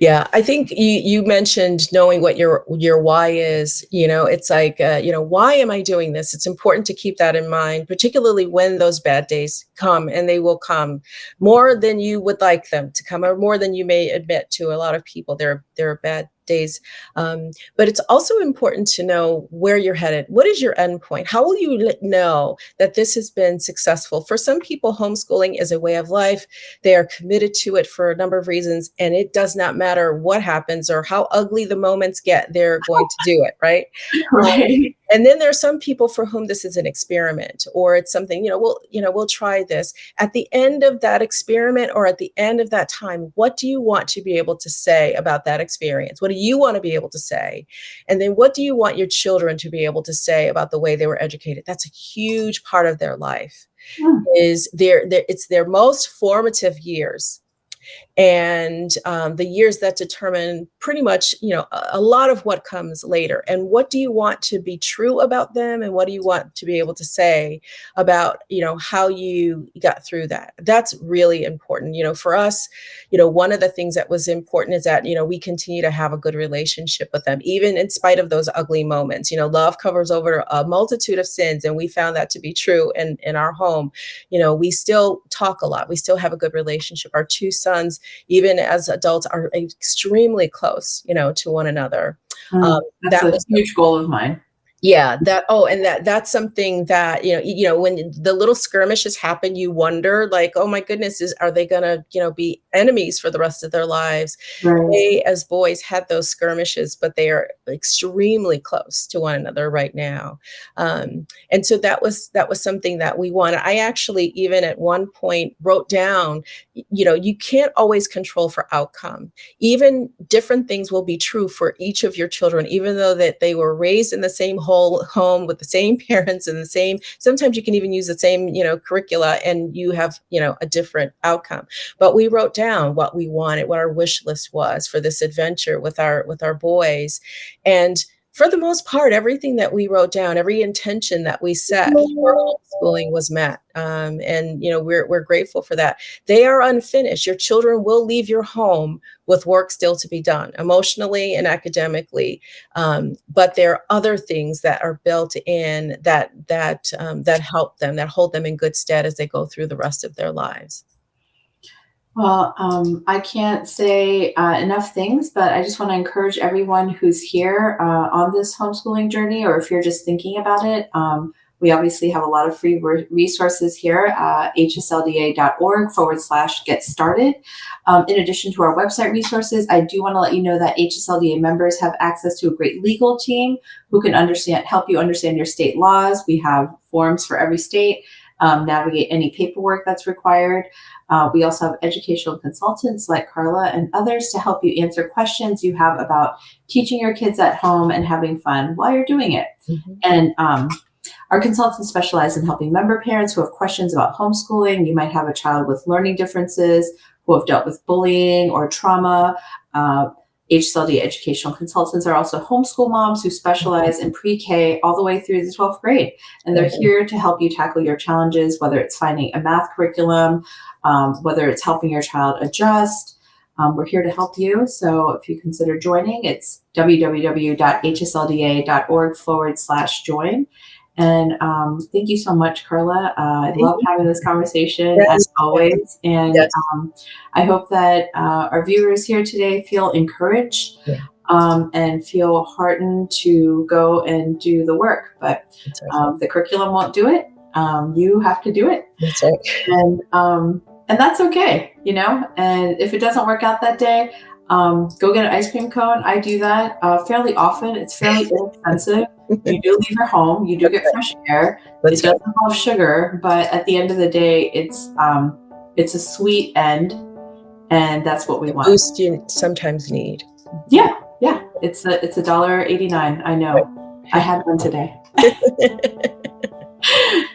Yeah, I think you mentioned knowing what your why is. It's like, why am I doing this? It's important to keep that in mind, particularly when those bad days come, and they will come more than you would like them to come, or more than you may admit to a lot of people. There are bad days, but it's also important to know where you're headed. What is your end point? How will you know that this has been successful? For some people, homeschooling is a way of life. They are committed to it for a number of reasons, and it does not matter what happens or how ugly the moments get, they're going to do it, right? Right. And then there are some people for whom this is an experiment, or it's something, we'll try this. At the end of that experiment, or at the end of that time, what do you want to be able to say about that experience? What do you want to be able to say? And then what do you want your children to be able to say about the way they were educated? That's a huge part of their life. Mm, Is it's their most formative years, and the years that determine pretty much, a lot of what comes later. And what do you want to be true about them, and what do you want to be able to say about, how you got through that? That's really important. For us, one of the things that was important is that, we continue to have a good relationship with them, even in spite of those ugly moments. Love covers over a multitude of sins, and we found that to be true in our home. We still talk a lot. We still have a good relationship. Our two sons, even as adults, are extremely close, to one another. mm. That's That a was huge goal of mine. Yeah, that's something that, when the little skirmishes happen, you wonder like, "Oh my goodness, are they gonna, be enemies for the rest of their lives?" Right. They, as boys, had those skirmishes, but they are extremely close to one another right now. And so that was something that we wanted. I actually even at one point wrote down, you can't always control for outcome. Even different things will be true for each of your children, even though that they were raised in the same whole home with the same parents and the same, sometimes you can even use the same, curricula, and you have, a different outcome. But we wrote down what we wanted, what our wish list was for this adventure with our boys. And for the most part, everything that we wrote down, every intention that we set for homeschooling was met. And we're grateful for that. They are unfinished. Your children will leave your home with work still to be done, emotionally and academically. But there are other things that are built in that help them, that hold them in good stead as they go through the rest of their lives. Well, I can't say enough things, but I just want to encourage everyone who's here on this homeschooling journey, or if you're just thinking about it. We obviously have a lot of free resources here, hslda.org/get started. In addition to our website resources, I do want to let you know that HSLDA members have access to a great legal team who can help you understand your state laws. We have forms for every state, navigate any paperwork that's required. We also have educational consultants like Carla and others to help you answer questions you have about teaching your kids at home and having fun while you're doing it. Mhm. And our consultants specialize in helping member parents who have questions about homeschooling. You might have a child with learning differences, who have dealt with bullying or trauma. HSLDA Educational Consultants are also homeschool moms who specialize in pre-K all the way through the 12th grade. And they're here to help you tackle your challenges, whether it's finding a math curriculum, whether it's helping your child adjust. We're here to help you. So if you consider joining, it's www.hslda.org/join. And thank you so much, Carla. I Thank love you. having this conversation Yes, as always. And yes, I hope that our viewers here today feel encouraged yeah, and feel heartened to go and do the work. But that's right. the curriculum won't do it. You have to do it. That's right. And that's okay, and if it doesn't work out that day, go get an ice cream cone. I do that fairly often. It's fairly inexpensive. You do leave your home, you do get fresh air. It That's does right. involve sugar, but at the end of the day, it's a sweet end, and that's what we The want. boost you sometimes need. Yeah, yeah. It's $1.89. I know. I had one today.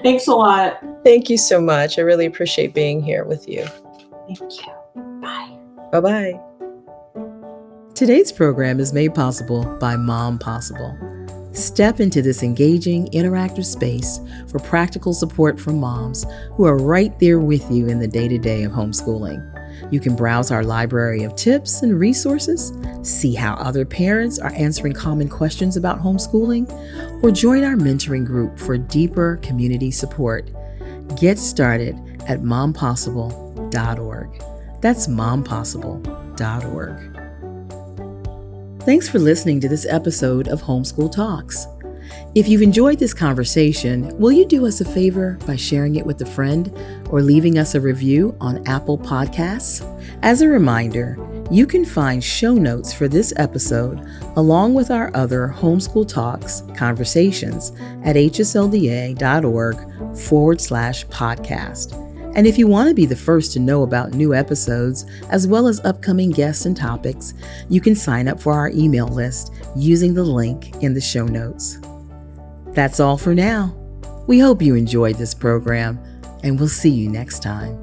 Thanks a lot. Thank you so much. I really appreciate being here with you. Thank you. Bye. Bye-bye. Today's program is made possible by Mom Possible. Step into this engaging, interactive space for practical support from moms who are right there with you in the day-to-day of homeschooling. You can browse our library of tips and resources, see how other parents are answering common questions about homeschooling, or join our mentoring group for deeper community support. Get started at mompossible.org. That's mompossible.org. Thanks for listening to this episode of Homeschool Talks. If you've enjoyed this conversation, will you do us a favor by sharing it with a friend or leaving us a review on Apple Podcasts? As a reminder, you can find show notes for this episode along with our other Homeschool Talks conversations at hslda.org/podcast. And if you want to be the first to know about new episodes, as well as upcoming guests and topics, you can sign up for our email list using the link in the show notes. That's all for now. We hope you enjoyed this program, and we'll see you next time.